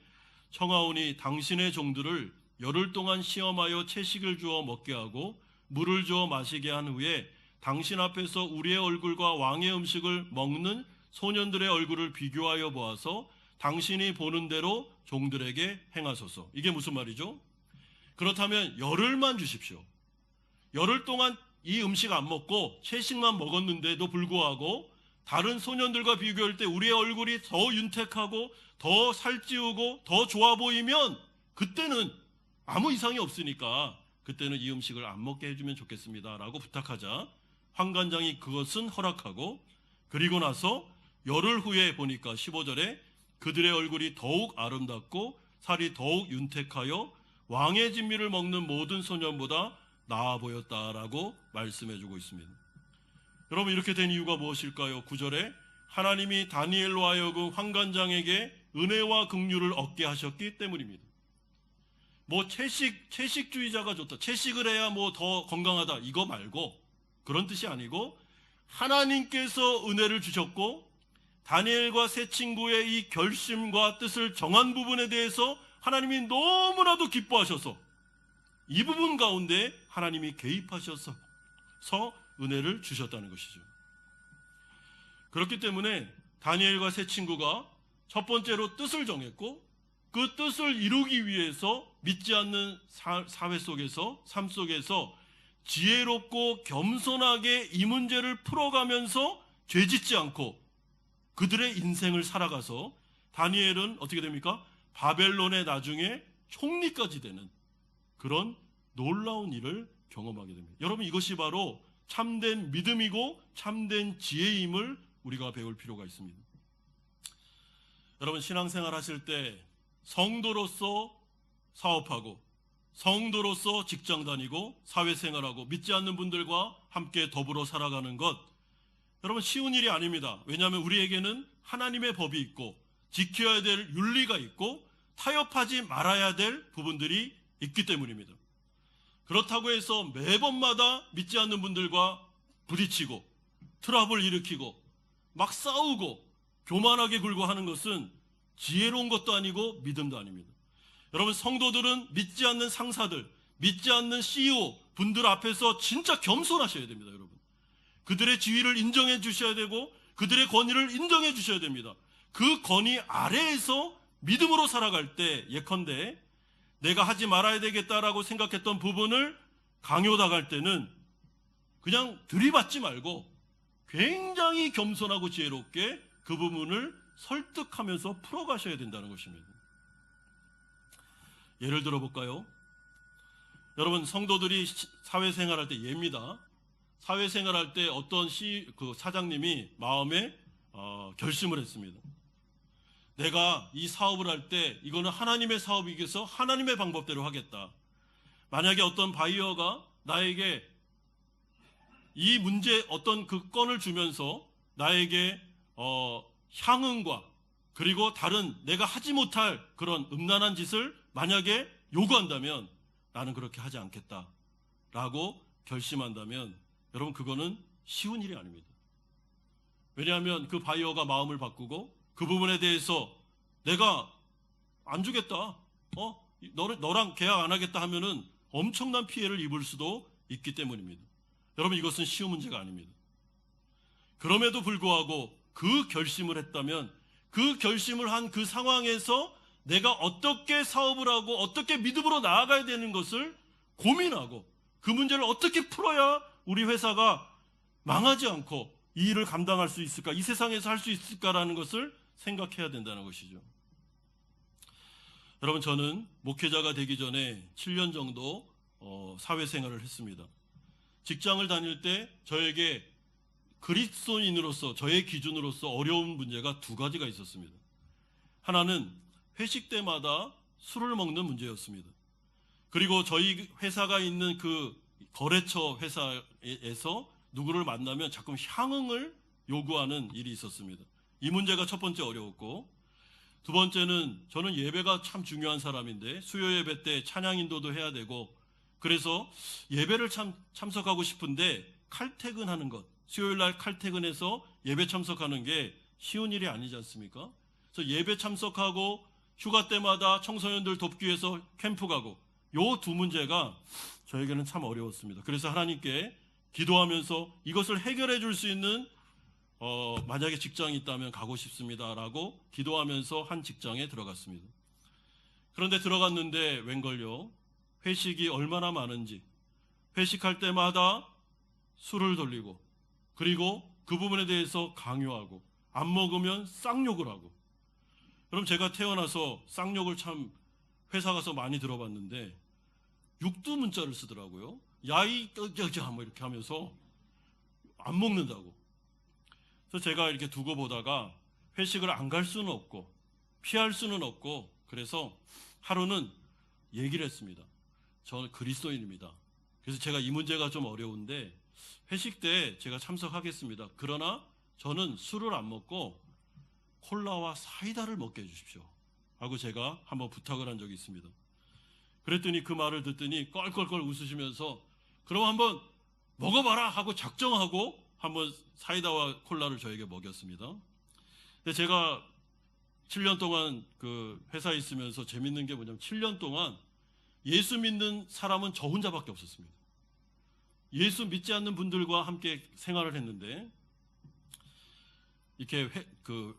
청하오니 당신의 종들을 열흘 동안 시험하여 채식을 주어 먹게 하고 물을 주어 마시게 한 후에 당신 앞에서 우리의 얼굴과 왕의 음식을 먹는 소년들의 얼굴을 비교하여 보아서 당신이 보는 대로 종들에게 행하소서. 이게 무슨 말이죠? 그렇다면 열흘만 주십시오. 열흘 동안 이 음식 안 먹고 채식만 먹었는데도 불구하고 다른 소년들과 비교할 때 우리의 얼굴이 더 윤택하고 더 살찌우고 더 좋아 보이면 그때는 아무 이상이 없으니까 그때는 이 음식을 안 먹게 해주면 좋겠습니다 라고 부탁하자 환관장이 그것은 허락하고, 그리고 나서 열흘 후에 보니까 15절에 그들의 얼굴이 더욱 아름답고 살이 더욱 윤택하여 왕의 진미를 먹는 모든 소년보다 나아 보였다라고 말씀해주고 있습니다. 여러분, 이렇게 된 이유가 무엇일까요? 9절에 하나님이 다니엘로 하여금 환관장에게 은혜와 긍휼을 얻게 하셨기 때문입니다. 채식주의자가 좋다, 채식을 해야 더 건강하다, 이거 말고 그런 뜻이 아니고 하나님께서 은혜를 주셨고 다니엘과 세 친구의 이 결심과 뜻을 정한 부분에 대해서 하나님이 너무나도 기뻐하셔서 이 부분 가운데 하나님이 개입하셔서 은혜를 주셨다는 것이죠. 그렇기 때문에 다니엘과 세 친구가 첫 번째로 뜻을 정했고 그 뜻을 이루기 위해서 믿지 않는 사회 속에서, 삶 속에서 지혜롭고 겸손하게 이 문제를 풀어가면서 죄짓지 않고 그들의 인생을 살아가서 다니엘은 어떻게 됩니까? 바벨론의 나중에 총리까지 되는 그런 놀라운 일을 경험하게 됩니다. 여러분, 이것이 바로 참된 믿음이고 참된 지혜임을 우리가 배울 필요가 있습니다. 여러분 신앙생활 하실 때 성도로서 사업하고 성도로서 직장 다니고 사회생활하고 믿지 않는 분들과 함께 더불어 살아가는 것 여러분 쉬운 일이 아닙니다. 왜냐하면 우리에게는 하나님의 법이 있고 지켜야 될 윤리가 있고 타협하지 말아야 될 부분들이 있기 때문입니다. 그렇다고 해서 매번마다 믿지 않는 분들과 부딪히고 트러블 일으키고 막 싸우고 교만하게 굴고 하는 것은 지혜로운 것도 아니고 믿음도 아닙니다. 여러분 성도들은 믿지 않는 상사들, 믿지 않는 CEO 분들 앞에서 진짜 겸손하셔야 됩니다. 여러분 그들의 지위를 인정해 주셔야 되고 그들의 권위를 인정해 주셔야 됩니다. 그 권위 아래에서 믿음으로 살아갈 때 예컨대 내가 하지 말아야 되겠다라고 생각했던 부분을 강요당할 때는 그냥 들이받지 말고 굉장히 겸손하고 지혜롭게 그 부분을 설득하면서 풀어가셔야 된다는 것입니다. 예를 들어 볼까요? 여러분 성도들이 사회생활할 때 예입니다. 사회생활할 때 어떤 그 사장님이 마음에 결심을 했습니다. 내가 이 사업을 할 때 이거는 하나님의 사업이겠어 하나님의 방법대로 하겠다. 만약에 어떤 바이어가 나에게 이 문제 어떤 그 건을 주면서 나에게 향응과 그리고 다른 내가 하지 못할 그런 음란한 짓을 만약에 요구한다면 나는 그렇게 하지 않겠다라고 결심한다면 여러분 그거는 쉬운 일이 아닙니다. 왜냐하면 그 바이어가 마음을 바꾸고 그 부분에 대해서 내가 안 주겠다, 너랑 계약 안 하겠다 하면은 엄청난 피해를 입을 수도 있기 때문입니다. 여러분 이것은 쉬운 문제가 아닙니다. 그럼에도 불구하고 그 결심을 했다면 그 결심을 한 그 상황에서 내가 어떻게 사업을 하고 어떻게 믿음으로 나아가야 되는 것을 고민하고 그 문제를 어떻게 풀어야 우리 회사가 망하지 않고 이 일을 감당할 수 있을까, 이 세상에서 할 수 있을까라는 것을 생각해야 된다는 것이죠. 여러분 저는 목회자가 되기 전에 7년 정도 사회생활을 했습니다. 직장을 다닐 때 저에게 그리스도인으로서 저의 기준으로서 어려운 문제가 두 가지가 있었습니다. 하나는 회식 때마다 술을 먹는 문제였습니다. 그리고 저희 회사가 있는 그 거래처 회사에서 누구를 만나면 자꾸 향응을 요구하는 일이 있었습니다. 이 문제가 첫 번째 어려웠고 두 번째는 저는 예배가 참 중요한 사람인데 수요 예배 때 찬양 인도도 해야 되고 그래서 예배를 참석하고 싶은데 칼퇴근하는 것, 수요일 날 칼퇴근해서 예배 참석하는 게 쉬운 일이 아니지 않습니까? 그래서 예배 참석하고 휴가 때마다 청소년들 돕기 위해서 캠프 가고 요 두 문제가 저에게는 참 어려웠습니다. 그래서 하나님께 기도하면서 이것을 해결해 줄 수 있는 만약에 직장이 있다면 가고 싶습니다라고 기도하면서 한 직장에 들어갔습니다. 그런데 들어갔는데 웬걸요? 회식이 얼마나 많은지 회식할 때마다 술을 돌리고 그리고 그 부분에 대해서 강요하고 안 먹으면 쌍욕을 하고 그럼 제가 태어나서 쌍욕을 참 회사 가서 많이 들어봤는데 육두 문자를 쓰더라고요. 야이 껴껴 뭐 이렇게 하면서 안 먹는다고. 그래서 제가 이렇게 두고 보다가 회식을 안 갈 수는 없고 피할 수는 없고 그래서 하루는 얘기를 했습니다. 저는 그리스도인입니다. 그래서 제가 이 문제가 좀 어려운데 회식 때 제가 참석하겠습니다. 그러나 저는 술을 안 먹고 콜라와 사이다를 먹게 해주십시오 하고 제가 한번 부탁을 한 적이 있습니다. 그랬더니 그 말을 듣더니 껄껄껄 웃으시면서 그럼 한번 먹어봐라 하고 작정하고 한번 사이다와 콜라를 저에게 먹였습니다. 근데 제가 7년 동안 그 회사에 있으면서 재밌는 게 뭐냐면 7년 동안 예수 믿는 사람은 저 혼자밖에 없었습니다. 예수 믿지 않는 분들과 함께 생활을 했는데 이렇게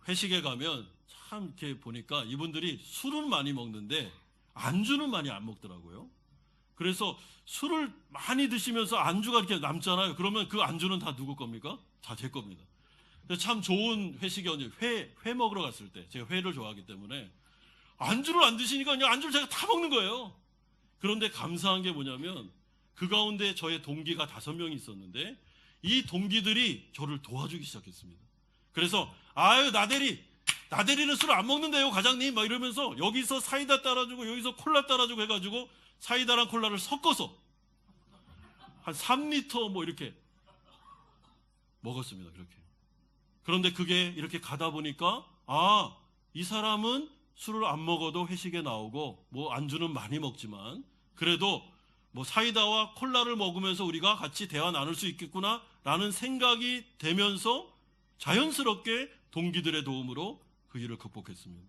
회식에 가면 참 이렇게 보니까 이분들이 술은 많이 먹는데 안주는 많이 안 먹더라고요. 그래서 술을 많이 드시면서 안주가 이렇게 남잖아요. 그러면 그 안주는 다 누구 겁니까? 다 제 겁니다. 참 좋은 회식이었는데 회 먹으러 갔을 때 제가 회를 좋아하기 때문에 안주를 안 드시니까 그냥 안주를 제가 다 먹는 거예요. 그런데 감사한 게 뭐냐면 그 가운데 저의 동기가 5명이 있었는데 이 동기들이 저를 도와주기 시작했습니다. 그래서 아유 나대리 나대리는 술을 안 먹는데요 과장님 막 이러면서 여기서 사이다 따라주고 여기서 콜라 따라주고 해가지고 사이다랑 콜라를 섞어서 한 3리터 뭐 이렇게 먹었습니다. 그렇게. 그런데 그게 이렇게 가다 보니까 이 사람은 술을 안 먹어도 회식에 나오고 뭐 안주는 많이 먹지만 그래도 뭐 사이다와 콜라를 먹으면서 우리가 같이 대화 나눌 수 있겠구나 라는 생각이 되면서 자연스럽게 동기들의 도움으로 그 일을 극복했습니다.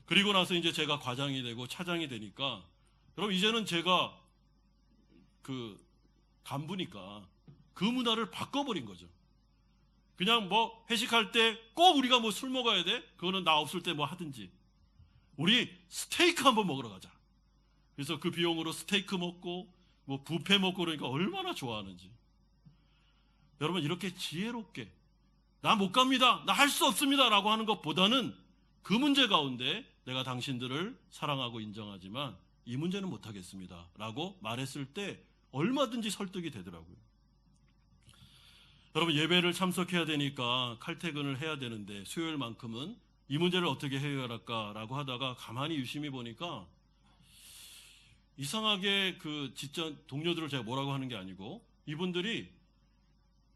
그리고 나서 이제 제가 과장이 되고 차장이 되니까 여러분 이제는 제가 그 간부니까 그 문화를 바꿔버린 거죠. 그냥 뭐 회식할 때 꼭 우리가 뭐 술 먹어야 돼? 그거는 나 없을 때 뭐 하든지. 우리 스테이크 한번 먹으러 가자. 그래서 그 비용으로 스테이크 먹고 뭐 뷔페 먹고 그러니까 얼마나 좋아하는지. 여러분 이렇게 지혜롭게 나 못 갑니다. 나 할 수 없습니다. 라고 하는 것보다는 그 문제 가운데 내가 당신들을 사랑하고 인정하지만 이 문제는 못 하겠습니다. 라고 말했을 때 얼마든지 설득이 되더라고요. 여러분 예배를 참석해야 되니까 칼퇴근을 해야 되는데 수요일만큼은 이 문제를 어떻게 해결할까라고 하다가 가만히 유심히 보니까 이상하게 그 직전 동료들을 제가 뭐라고 하는 게 아니고 이분들이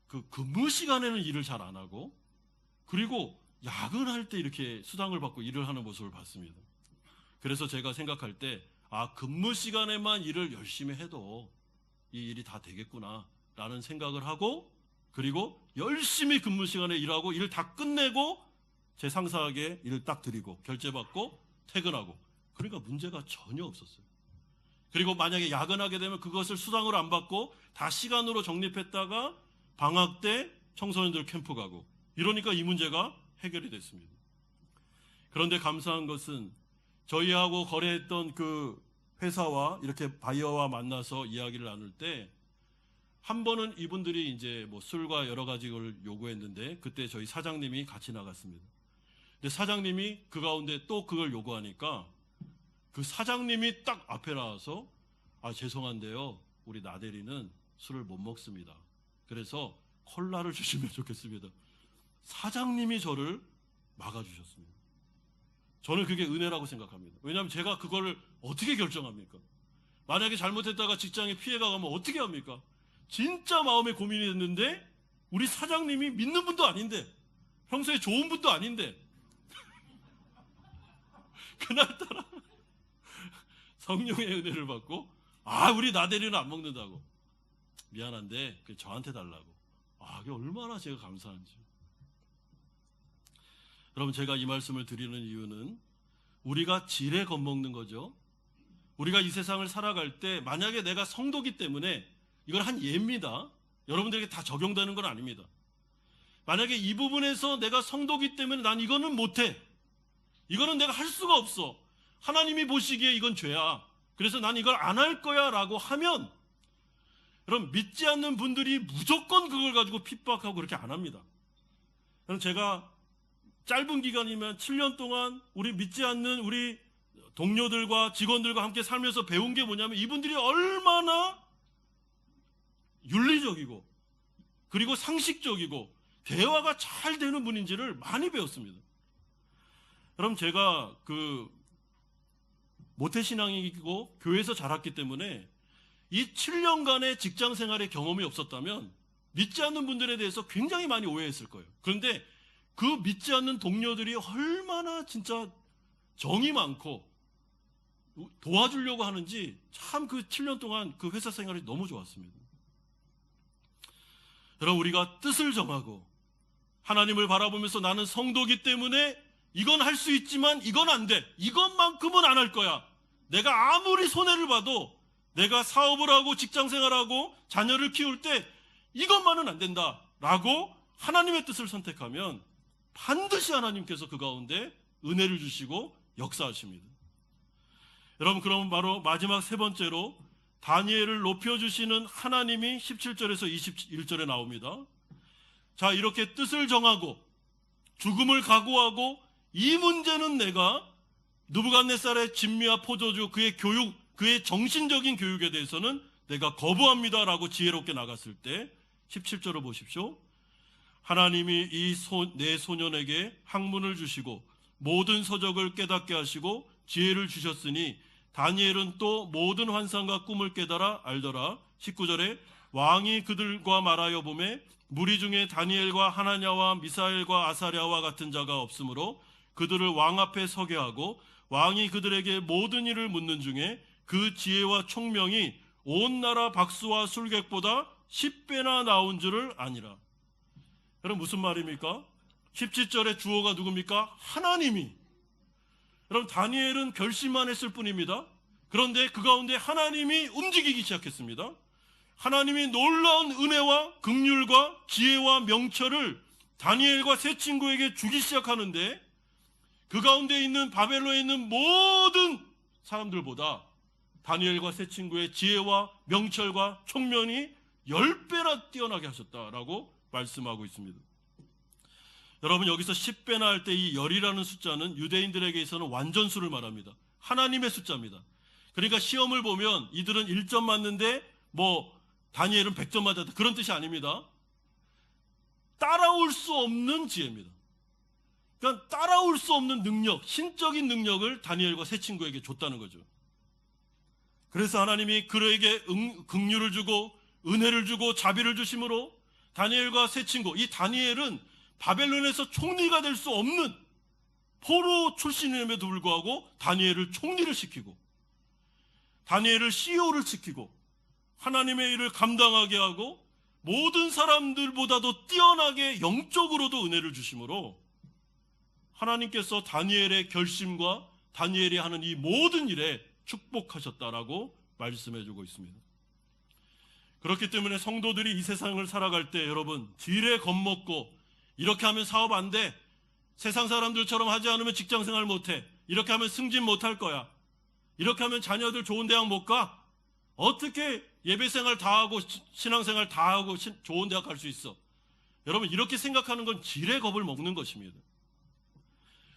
그 근무 시간에는 일을 잘 안 하고 그리고 야근할 때 이렇게 수당을 받고 일을 하는 모습을 봤습니다. 그래서 제가 생각할 때 근무 시간에만 일을 열심히 해도 이 일이 다 되겠구나 라는 생각을 하고 그리고 열심히 근무 시간에 일하고 일 다 끝내고 제 상사에게 일을 딱 드리고 결제받고 퇴근하고 그러니까 문제가 전혀 없었어요. 그리고 만약에 야근하게 되면 그것을 수당으로 안 받고 다 시간으로 적립했다가 방학 때 청소년들 캠프 가고 이러니까 이 문제가 해결이 됐습니다. 그런데 감사한 것은 저희하고 거래했던 그 회사와 이렇게 바이어와 만나서 이야기를 나눌 때 한 번은 이분들이 이제 뭐 술과 여러 가지 걸 요구했는데 그때 저희 사장님이 같이 나갔습니다. 근데 사장님이 그 가운데 또 그걸 요구하니까 그 사장님이 딱 앞에 나와서 죄송한데요. 우리 나대리는 술을 못 먹습니다. 그래서 콜라를 주시면 좋겠습니다. 사장님이 저를 막아주셨습니다. 저는 그게 은혜라고 생각합니다. 왜냐하면 제가 그거를 어떻게 결정합니까? 만약에 잘못했다가 직장에 피해가 가면 어떻게 합니까? 진짜 마음에 고민이 됐는데 우리 사장님이 믿는 분도 아닌데 평소에 좋은 분도 아닌데 그날따라 성령의 은혜를 받고 우리 나대리는 안 먹는다고 미안한데 저한테 달라고 그게 얼마나 제가 감사한지. 여러분 제가 이 말씀을 드리는 이유는 우리가 지레 겁먹는 거죠. 우리가 이 세상을 살아갈 때 만약에 내가 성도기 때문에 이건 한 예입니다. 여러분들에게 다 적용되는 건 아닙니다. 만약에 이 부분에서 내가 성도기 때문에 난 이거는 못해. 이거는 내가 할 수가 없어. 하나님이 보시기에 이건 죄야. 그래서 난 이걸 안 할 거야 라고 하면 여러분 믿지 않는 분들이 무조건 그걸 가지고 핍박하고 그렇게 안 합니다. 그럼 제가 짧은 기간이면 7년 동안 우리 믿지 않는 우리 동료들과 직원들과 함께 살면서 배운 게 뭐냐면 이분들이 얼마나 윤리적이고 그리고 상식적이고 대화가 잘 되는 분인지를 많이 배웠습니다. 여러분 제가 모태신앙이고 교회에서 자랐기 때문에 이 7년간의 직장 생활의 경험이 없었다면 믿지 않는 분들에 대해서 굉장히 많이 오해했을 거예요. 그런데 그 믿지 않는 동료들이 얼마나 진짜 정이 많고 도와주려고 하는지 참 그 7년 동안 그 회사 생활이 너무 좋았습니다. 여러분 우리가 뜻을 정하고 하나님을 바라보면서 나는 성도기 때문에 이건 할 수 있지만 이건 안 돼. 이것만큼은 안 할 거야. 내가 아무리 손해를 봐도 내가 사업을 하고 직장 생활하고 자녀를 키울 때 이것만은 안 된다 라고 하나님의 뜻을 선택하면 반드시 하나님께서 그 가운데 은혜를 주시고 역사하십니다. 여러분 그럼 바로 마지막 세 번째로 다니엘을 높여주시는 하나님이 17절에서 21절에 나옵니다. 자 이렇게 뜻을 정하고 죽음을 각오하고 이 문제는 내가 느부갓네살의 진미와 포도주 그의 교육 그의 정신적인 교육에 대해서는 내가 거부합니다 라고 지혜롭게 나갔을 때 17절을 보십시오. 하나님이 내 소년에게 학문을 주시고 모든 서적을 깨닫게 하시고 지혜를 주셨으니 다니엘은 또 모든 환상과 꿈을 깨달아 알더라. 19절에 왕이 그들과 말하여 보매 무리 중에 다니엘과 하나냐와 미사엘과 아사랴와 같은 자가 없으므로 그들을 왕 앞에 서게 하고 왕이 그들에게 모든 일을 묻는 중에 그 지혜와 총명이 온 나라 박수와 술객보다 10배나 나온 줄을 아니라. 여러분 무슨 말입니까? 17절의 주어가 누굽니까? 하나님이. 여러분 다니엘은 결심만 했을 뿐입니다. 그런데 그 가운데 하나님이 움직이기 시작했습니다. 하나님이 놀라운 은혜와 긍휼과 지혜와 명철을 다니엘과 세 친구에게 주기 시작하는데 그 가운데 있는 바벨론에 있는 모든 사람들보다 다니엘과 세 친구의 지혜와 명철과 총명이 10배나 뛰어나게 하셨다라고 말씀하고 있습니다. 여러분 여기서 10배나 할 때 이 열이라는 숫자는 유대인들에게서는 완전수를 말합니다. 하나님의 숫자입니다. 그러니까 시험을 보면 이들은 1점 맞는데 다니엘은 100점 맞았다 그런 뜻이 아닙니다. 따라올 수 없는 지혜입니다. 그러니까 따라올 수 없는 능력, 신적인 능력을 다니엘과 세 친구에게 줬다는 거죠. 그래서 하나님이 그에게 긍휼을 주고 은혜를 주고 자비를 주심으로 다니엘과 세 친구, 이 다니엘은 바벨론에서 총리가 될 수 없는 포로 출신임에도 불구하고 다니엘을 총리를 시키고 다니엘을 CEO를 시키고 하나님의 일을 감당하게 하고 모든 사람들보다도 뛰어나게 영적으로도 은혜를 주심으로 하나님께서 다니엘의 결심과 다니엘이 하는 이 모든 일에 축복하셨다라고 말씀해주고 있습니다. 그렇기 때문에 성도들이 이 세상을 살아갈 때 여러분 지레 겁먹고 이렇게 하면 사업 안 돼, 세상 사람들처럼 하지 않으면 직장생활 못해, 이렇게 하면 승진 못할 거야, 이렇게 하면 자녀들 좋은 대학 못 가, 어떻게 예배생활 다 하고 신앙생활 다 하고 좋은 대학 갈 수 있어. 여러분 이렇게 생각하는 건 지레 겁을 먹는 것입니다.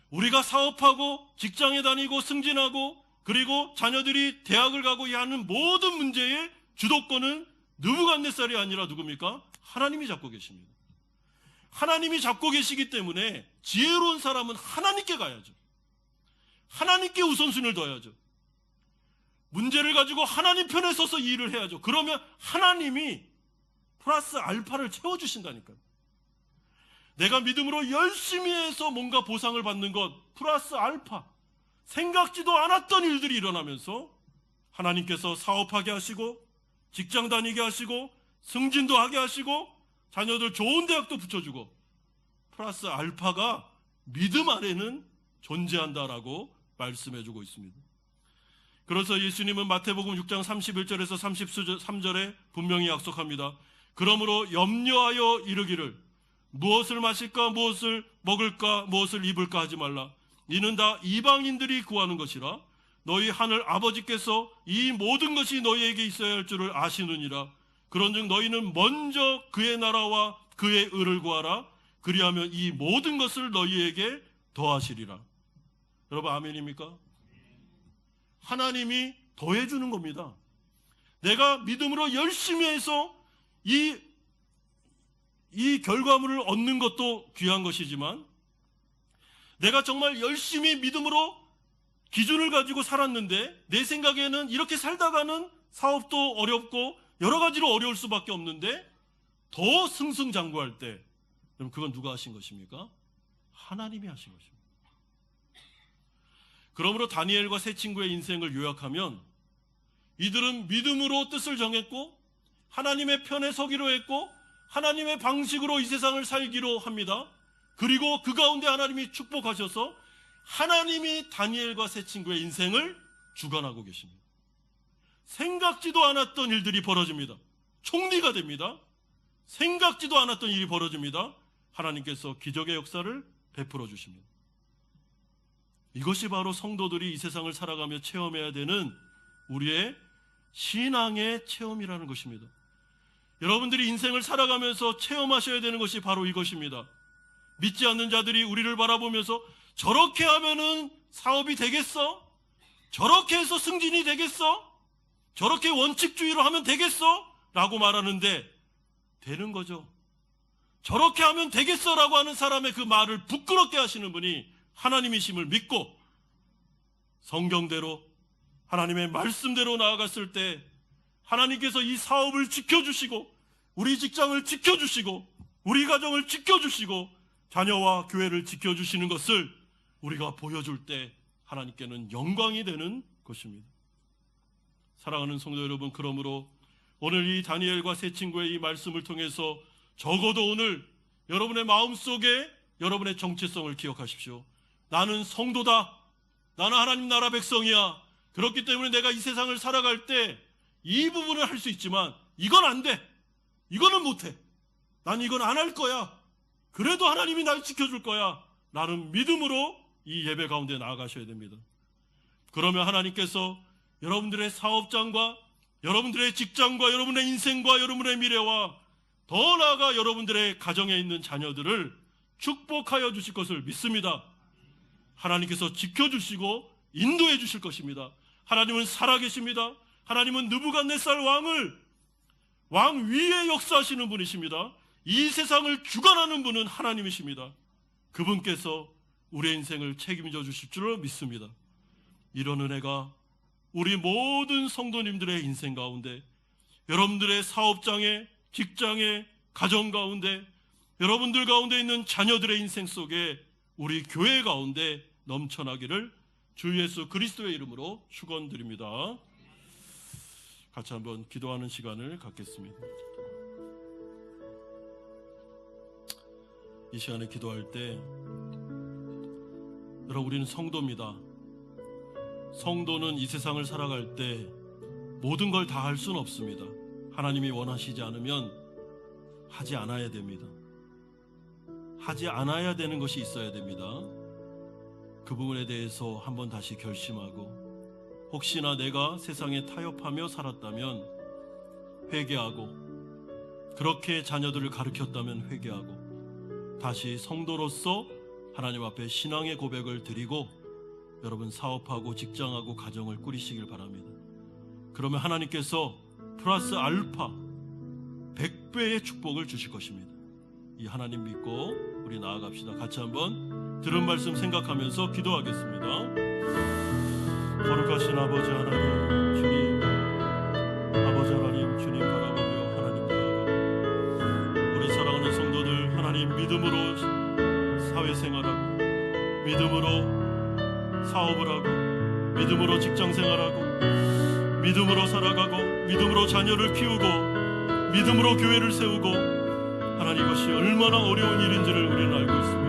우리가 사업하고 직장에 다니고 승진하고 그리고 자녀들이 대학을 가고 하는 모든 문제의 주도권은 느부갓네살이 아니라 누굽니까? 하나님이 잡고 계십니다. 하나님이 잡고 계시기 때문에 지혜로운 사람은 하나님께 가야죠. 하나님께 우선순위를 둬야죠. 문제를 가지고 하나님 편에 서서 이 일을 해야죠. 그러면 하나님이 플러스 알파를 채워주신다니까요. 내가 믿음으로 열심히 해서 뭔가 보상을 받는 것 플러스 알파, 생각지도 않았던 일들이 일어나면서 하나님께서 사업하게 하시고 직장 다니게 하시고 승진도 하게 하시고 자녀들 좋은 대학도 붙여주고 플러스 알파가 믿음 안에는 존재한다라고 말씀해주고 있습니다. 그래서 예수님은 마태복음 6장 31절에서 33절에 분명히 약속합니다. 그러므로 염려하여 이르기를 무엇을 마실까 무엇을 먹을까 무엇을 입을까 하지 말라. 이는 다 이방인들이 구하는 것이라. 너희 하늘 아버지께서 이 모든 것이 너희에게 있어야 할 줄을 아시느니라. 그런즉 너희는 먼저 그의 나라와 그의 의를 구하라. 그리하면 이 모든 것을 너희에게 더하시리라. 여러분 아멘입니까? 하나님이 더해주는 겁니다. 내가 믿음으로 열심히 해서 이 결과물을 얻는 것도 귀한 것이지만 내가 정말 열심히 믿음으로 기준을 가지고 살았는데 내 생각에는 이렇게 살다가는 사업도 어렵고 여러 가지로 어려울 수밖에 없는데 더 승승장구할 때 그럼 그건 누가 하신 것입니까? 하나님이 하신 것입니다. 그러므로 다니엘과 세 친구의 인생을 요약하면 이들은 믿음으로 뜻을 정했고 하나님의 편에 서기로 했고 하나님의 방식으로 이 세상을 살기로 합니다. 그리고 그 가운데 하나님이 축복하셔서 하나님이 다니엘과 세 친구의 인생을 주관하고 계십니다. 생각지도 않았던 일들이 벌어집니다. 총리가 됩니다. 생각지도 않았던 일이 벌어집니다. 하나님께서 기적의 역사를 베풀어 주십니다. 이것이 바로 성도들이 이 세상을 살아가며 체험해야 되는 우리의 신앙의 체험이라는 것입니다. 여러분들이 인생을 살아가면서 체험하셔야 되는 것이 바로 이것입니다. 믿지 않는 자들이 우리를 바라보면서 저렇게 하면은 사업이 되겠어? 저렇게 해서 승진이 되겠어? 저렇게 원칙주의로 하면 되겠어? 라고 말하는데 되는 거죠. 저렇게 하면 되겠어라고 하는 사람의 그 말을 부끄럽게 하시는 분이 하나님이심을 믿고 성경대로 하나님의 말씀대로 나아갔을 때 하나님께서 이 사업을 지켜주시고 우리 직장을 지켜주시고 우리 가정을 지켜주시고 자녀와 교회를 지켜주시는 것을 우리가 보여줄 때 하나님께는 영광이 되는 것입니다. 사랑하는 성도 여러분, 그러므로 오늘 이 다니엘과 세 친구의 이 말씀을 통해서 적어도 오늘 여러분의 마음속에 여러분의 정체성을 기억하십시오. 나는 성도다. 나는 하나님 나라 백성이야. 그렇기 때문에 내가 이 세상을 살아갈 때 이 부분을 할 수 있지만 이건 안 돼. 이거는 못해. 난 이건 안 할 거야. 그래도 하나님이 날 지켜줄 거야. 라는 믿음으로 이 예배 가운데 나아가셔야 됩니다. 그러면 하나님께서 여러분들의 사업장과 여러분들의 직장과 여러분의 인생과 여러분의 미래와 더 나아가 여러분들의 가정에 있는 자녀들을 축복하여 주실 것을 믿습니다. 하나님께서 지켜주시고 인도해 주실 것입니다. 하나님은 살아계십니다. 하나님은 느부갓네살 왕 위에 역사하시는 분이십니다. 이 세상을 주관하는 분은 하나님이십니다. 그분께서 우리의 인생을 책임져 주실 줄로 믿습니다. 이런 은혜가 우리 모든 성도님들의 인생 가운데, 여러분들의 사업장에, 직장에, 가정 가운데, 여러분들 가운데 있는 자녀들의 인생 속에 우리 교회 가운데 넘쳐나기를 주 예수 그리스도의 이름으로 축원드립니다. 같이 한번 기도하는 시간을 갖겠습니다. 이 시간에 기도할 때 여러분, 우리는 성도입니다. 성도는 이 세상을 살아갈 때 모든 걸 다 할 수는 없습니다. 하나님이 원하시지 않으면 하지 않아야 됩니다. 하지 않아야 되는 것이 있어야 됩니다. 그 부분에 대해서 한번 다시 결심하고, 혹시나 내가 세상에 타협하며 살았다면 회개하고, 그렇게 자녀들을 가르쳤다면 회개하고, 다시 성도로서 하나님 앞에 신앙의 고백을 드리고 여러분 사업하고 직장하고 가정을 꾸리시길 바랍니다. 그러면 하나님께서 플러스 알파 100배의 축복을 주실 것입니다. 이 하나님 믿고 우리 나아갑시다. 같이 한번 들은 말씀 생각하면서 기도하겠습니다. 거룩하신 아버지 하나님, 주님, 아버지 하나님, 주님 바라보며 하나님 나아가 우리 사랑하는 성도들, 하나님 믿음으로 사회생활하고, 믿음으로 사업을 하고, 믿음으로 직장생활하고, 믿음으로 살아가고, 믿음으로 자녀를 키우고, 믿음으로 교회를 세우고, 하나님, 이것이 얼마나 어려운 일인지를 우리는 알고 있습니다.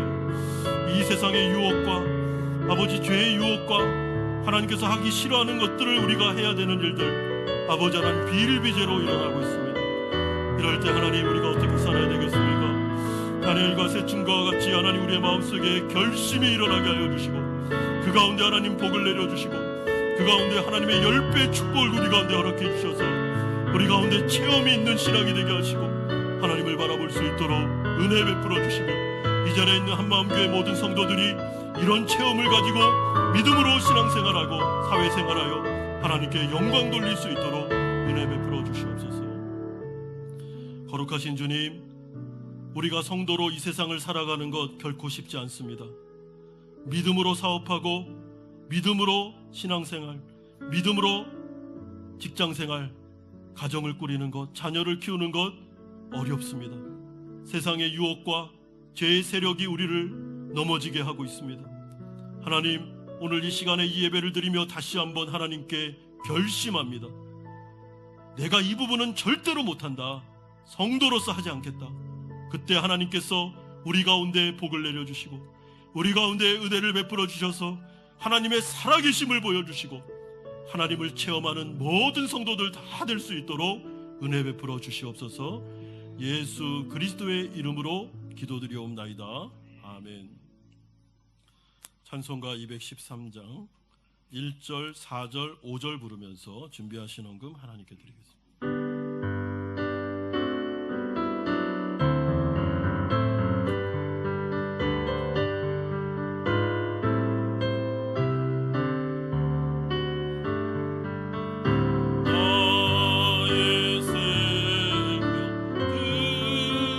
이 세상의 유혹과 아버지 죄의 유혹과 하나님께서 하기 싫어하는 것들을 우리가 해야 되는 일들, 아버지 하나님 비일비재로 일어나고 있습니다. 이럴 때 하나님, 우리가 어떻게 살아야 되겠습니까? 다니엘과 세 친구와 같이 하나님, 우리의 마음속에 결심이 일어나게 하여 주시고, 그 가운데 하나님 복을 내려주시고, 그 가운데 하나님의 10배의 축복을 우리 가운데 허락해 주셔서 우리 가운데 체험이 있는 신앙이 되게 하시고 하나님을 바라볼 수 있도록 은혜 베풀어 주시며, 이 자리에 있는 한마음교회 모든 성도들이 이런 체험을 가지고 믿음으로 신앙생활하고 사회생활하여 하나님께 영광 돌릴 수 있도록 은혜 베풀어 주시옵소서. 거룩하신 주님, 우리가 성도로 이 세상을 살아가는 것 결코 쉽지 않습니다. 믿음으로 사업하고, 믿음으로 신앙생활, 믿음으로 직장생활, 가정을 꾸리는 것, 자녀를 키우는 것 어렵습니다. 세상의 유혹과 죄의 세력이 우리를 넘어지게 하고 있습니다. 하나님, 오늘 이 시간에 이 예배를 드리며 다시 한번 하나님께 결심합니다. 내가 이 부분은 절대로 못한다. 성도로서 하지 않겠다. 그때 하나님께서 우리 가운데 복을 내려주시고, 우리 가운데 은혜를 베풀어 주셔서 하나님의 살아계심을 보여주시고, 하나님을 체험하는 모든 성도들 다 될 수 있도록 은혜 베풀어 주시옵소서. 예수 그리스도의 이름으로 기도드리옵나이다. 아멘. 찬송가 213장 1절, 4절, 5절 부르면서 준비하신 헌금 하나님께 드리겠습니다. 나의 생명 드리니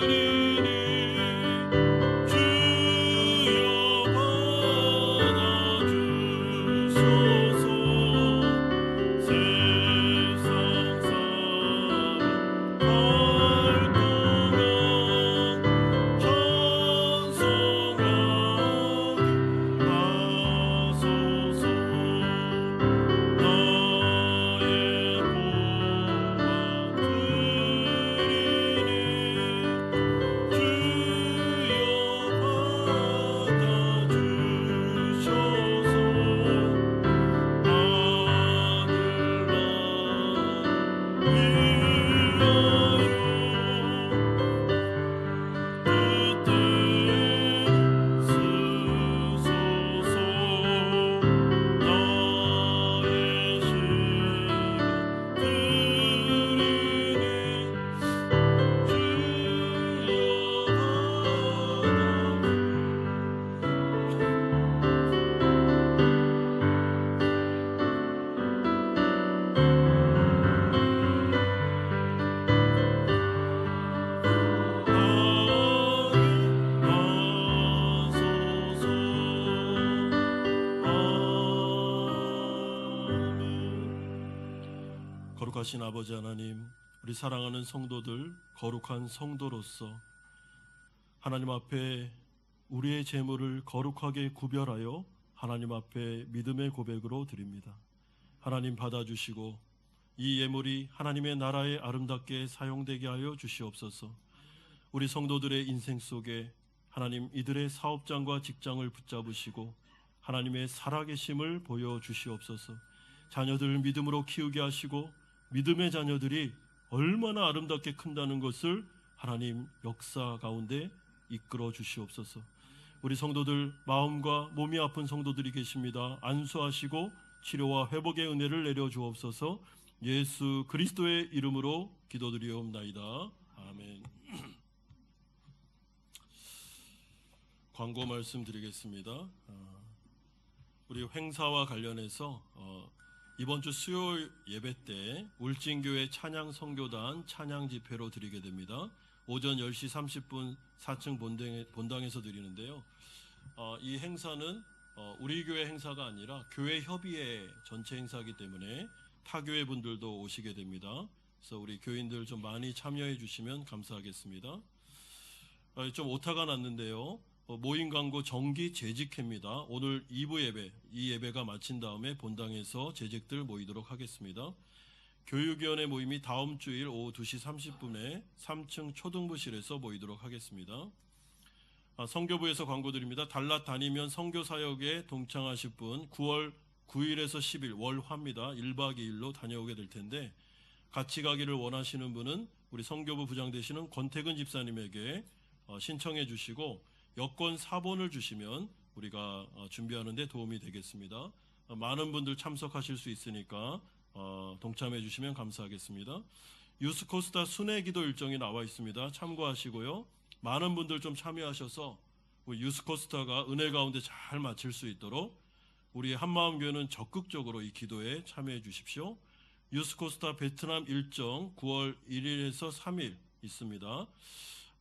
거룩하신 아버지 하나님, 우리 사랑하는 성도들, 거룩한 성도로서 하나님 앞에 우리의 재물을 거룩하게 구별하여 하나님 앞에 믿음의 고백으로 드립니다. 하나님 받아주시고 이 예물이 하나님의 나라에 아름답게 사용되게 하여 주시옵소서. 우리 성도들의 인생 속에 하나님 이들의 사업장과 직장을 붙잡으시고 하나님의 살아계심을 보여주시옵소서. 자녀들을 믿음으로 키우게 하시고 믿음의 자녀들이 얼마나 아름답게 큰다는 것을 하나님 역사 가운데 이끌어 주시옵소서. 우리 성도들 마음과 몸이 아픈 성도들이 계십니다. 안수하시고 치료와 회복의 은혜를 내려 주옵소서. 예수 그리스도의 이름으로 기도드리옵나이다. 아멘. 광고 말씀드리겠습니다. 우리 행사와 관련해서 이번 주 수요일 예배 때 울진교회 찬양 선교단 찬양 집회로 드리게 됩니다. 오전 10시 30분 4층 본당에서 드리는데요. 이 행사는 우리 교회 행사가 아니라 교회 협의회 전체 행사이기 때문에 타 교회 분들도 오시게 됩니다. 그래서 우리 교인들 좀 많이 참여해 주시면 감사하겠습니다. 좀 오타가 났는데요. 모임 광고 정기 재직회입니다. 오늘 2부 예배, 이 예배가 마친 다음에 본당에서 재직들 모이도록 하겠습니다. 교육위원회 모임이 다음 주일 오후 2시 30분에 3층 초등부실에서 모이도록 하겠습니다. 선교부에서 광고 드립니다. 달랏 다니면 선교사역에 동참하실 분 9월 9일에서 10일 월화입니다. 1박 2일로 다녀오게 될 텐데 같이 가기를 원하시는 분은 우리 선교부 부장 되시는 권태근 집사님에게 신청해 주시고 여권 4번을 주시면 우리가 준비하는 데 도움이 되겠습니다. 많은 분들 참석하실 수 있으니까 동참해 주시면 감사하겠습니다. 유스코스타 순회 기도 일정이 나와 있습니다. 참고하시고요. 많은 분들 좀 참여하셔서 우리 유스코스타가 은혜 가운데 잘 마칠 수 있도록 우리 한마음교회는 적극적으로 이 기도에 참여해 주십시오. 유스코스타 베트남 일정 9월 1일에서 3일 있습니다.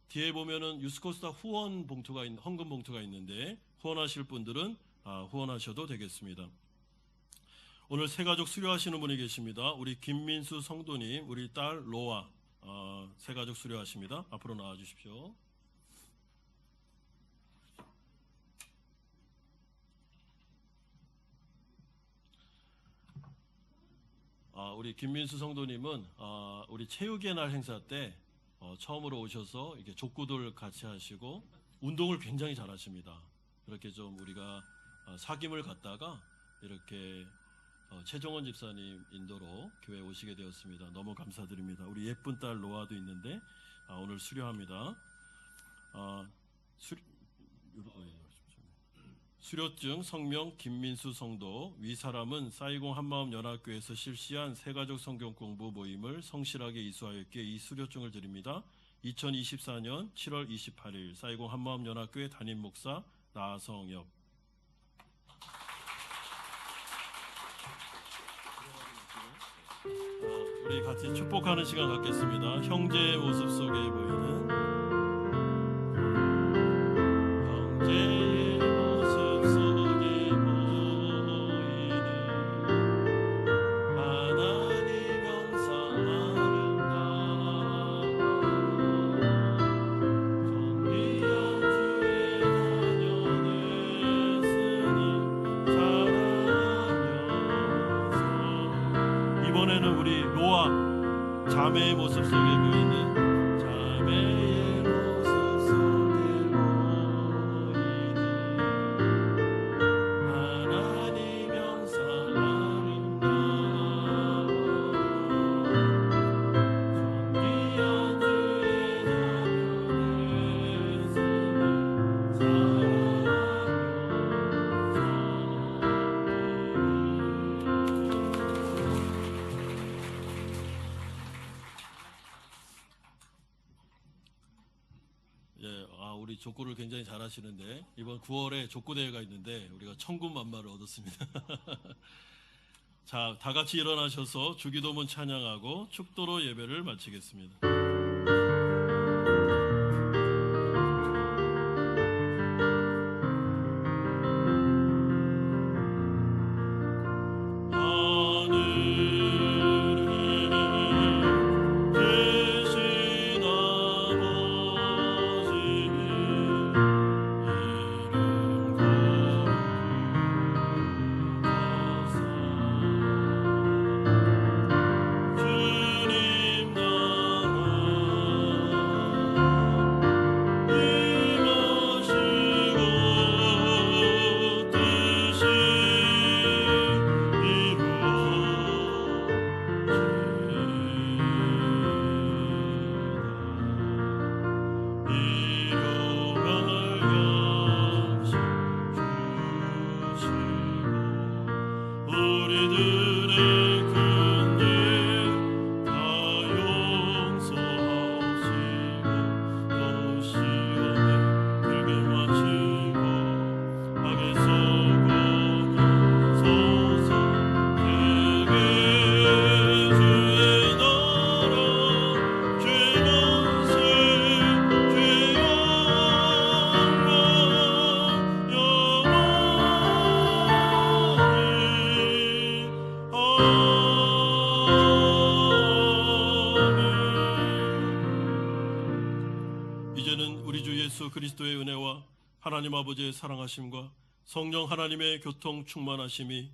뒤에 보면은 유스코스타 후원 봉투가 헌금 봉투가 있는데 후원하실 분들은 후원하셔도 되겠습니다. 오늘 새가족 수료하시는 분이 계십니다. 우리 김민수 성도님, 우리 딸 로아 새가족 수료하십니다. 앞으로 나와 주십시오. 우리 김민수 성도님은 우리 체육의 날 행사 때 처음으로 오셔서 이렇게 족구들 같이 하시고 운동을 굉장히 잘하십니다. 그렇게 좀 우리가 사귐을 갖다가 이렇게 최종원 집사님 인도로 교회에 오시게 되었습니다. 너무 감사드립니다. 우리 예쁜 딸 로아도 있는데 오늘 수료합니다. 수료증 성명 김민수 성도, 위 사람은 사이공 한마음 연합교회에서 실시한 새가족 성경 공부 모임을 성실하게 이수하였기에 이 수료증을 드립니다. 2024년 7월 28일 사이공 한마음 연합교회 담임 목사 나성엽. 우리 같이 축복하는 시간 갖겠습니다. 형제의 모습 속에 보이는 형제의 모습 속에 보이는 하나님 영상 아름다워 존귀한 주의 자녀 됐으니 사랑하면서 이번에는 우리 로아 자매의 모습 속에 보이는 자매의 모습 속에 보이는 하나님 영상 아름다워 존귀한 주의 자녀 우리 족구를 굉장히 잘하시는데 이번 9월에 족구 대회가 있는데 우리가 천군만마를 얻었습니다. 자, 다 같이 일어나셔서 주기도문 찬양하고 축도로 예배를 마치겠습니다. 하늘에 예수 그리스도의 은혜와 하나님 아버지의 사랑하심과 성령 하나님의 교통 충만하심이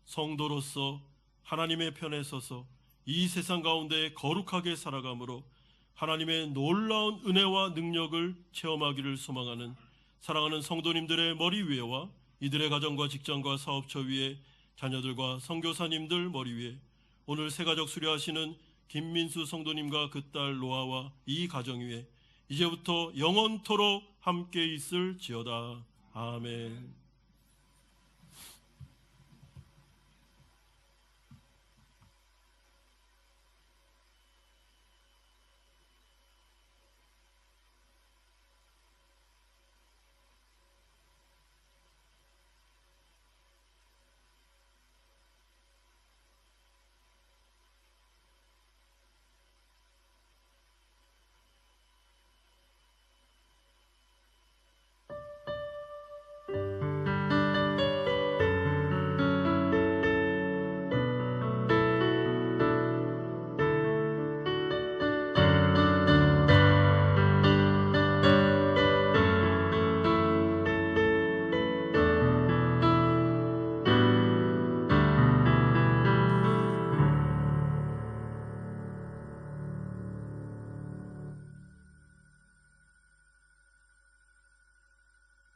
성도로서 하나님의 편에 서서 이 세상 가운데 거룩하게 살아감으로 하나님의 놀라운 은혜와 능력을 체험하기를 소망하는 사랑하는 성도님들의 머리 위에와 이들의 가정과 직장과 사업처 위에 자녀들과 선교사님들 머리 위에 오늘 새가족 수료하시는 김민수 성도님과 그 딸 노아와 이 가정 위에 이제부터 영원토록 함께 있을지어다. 아멘.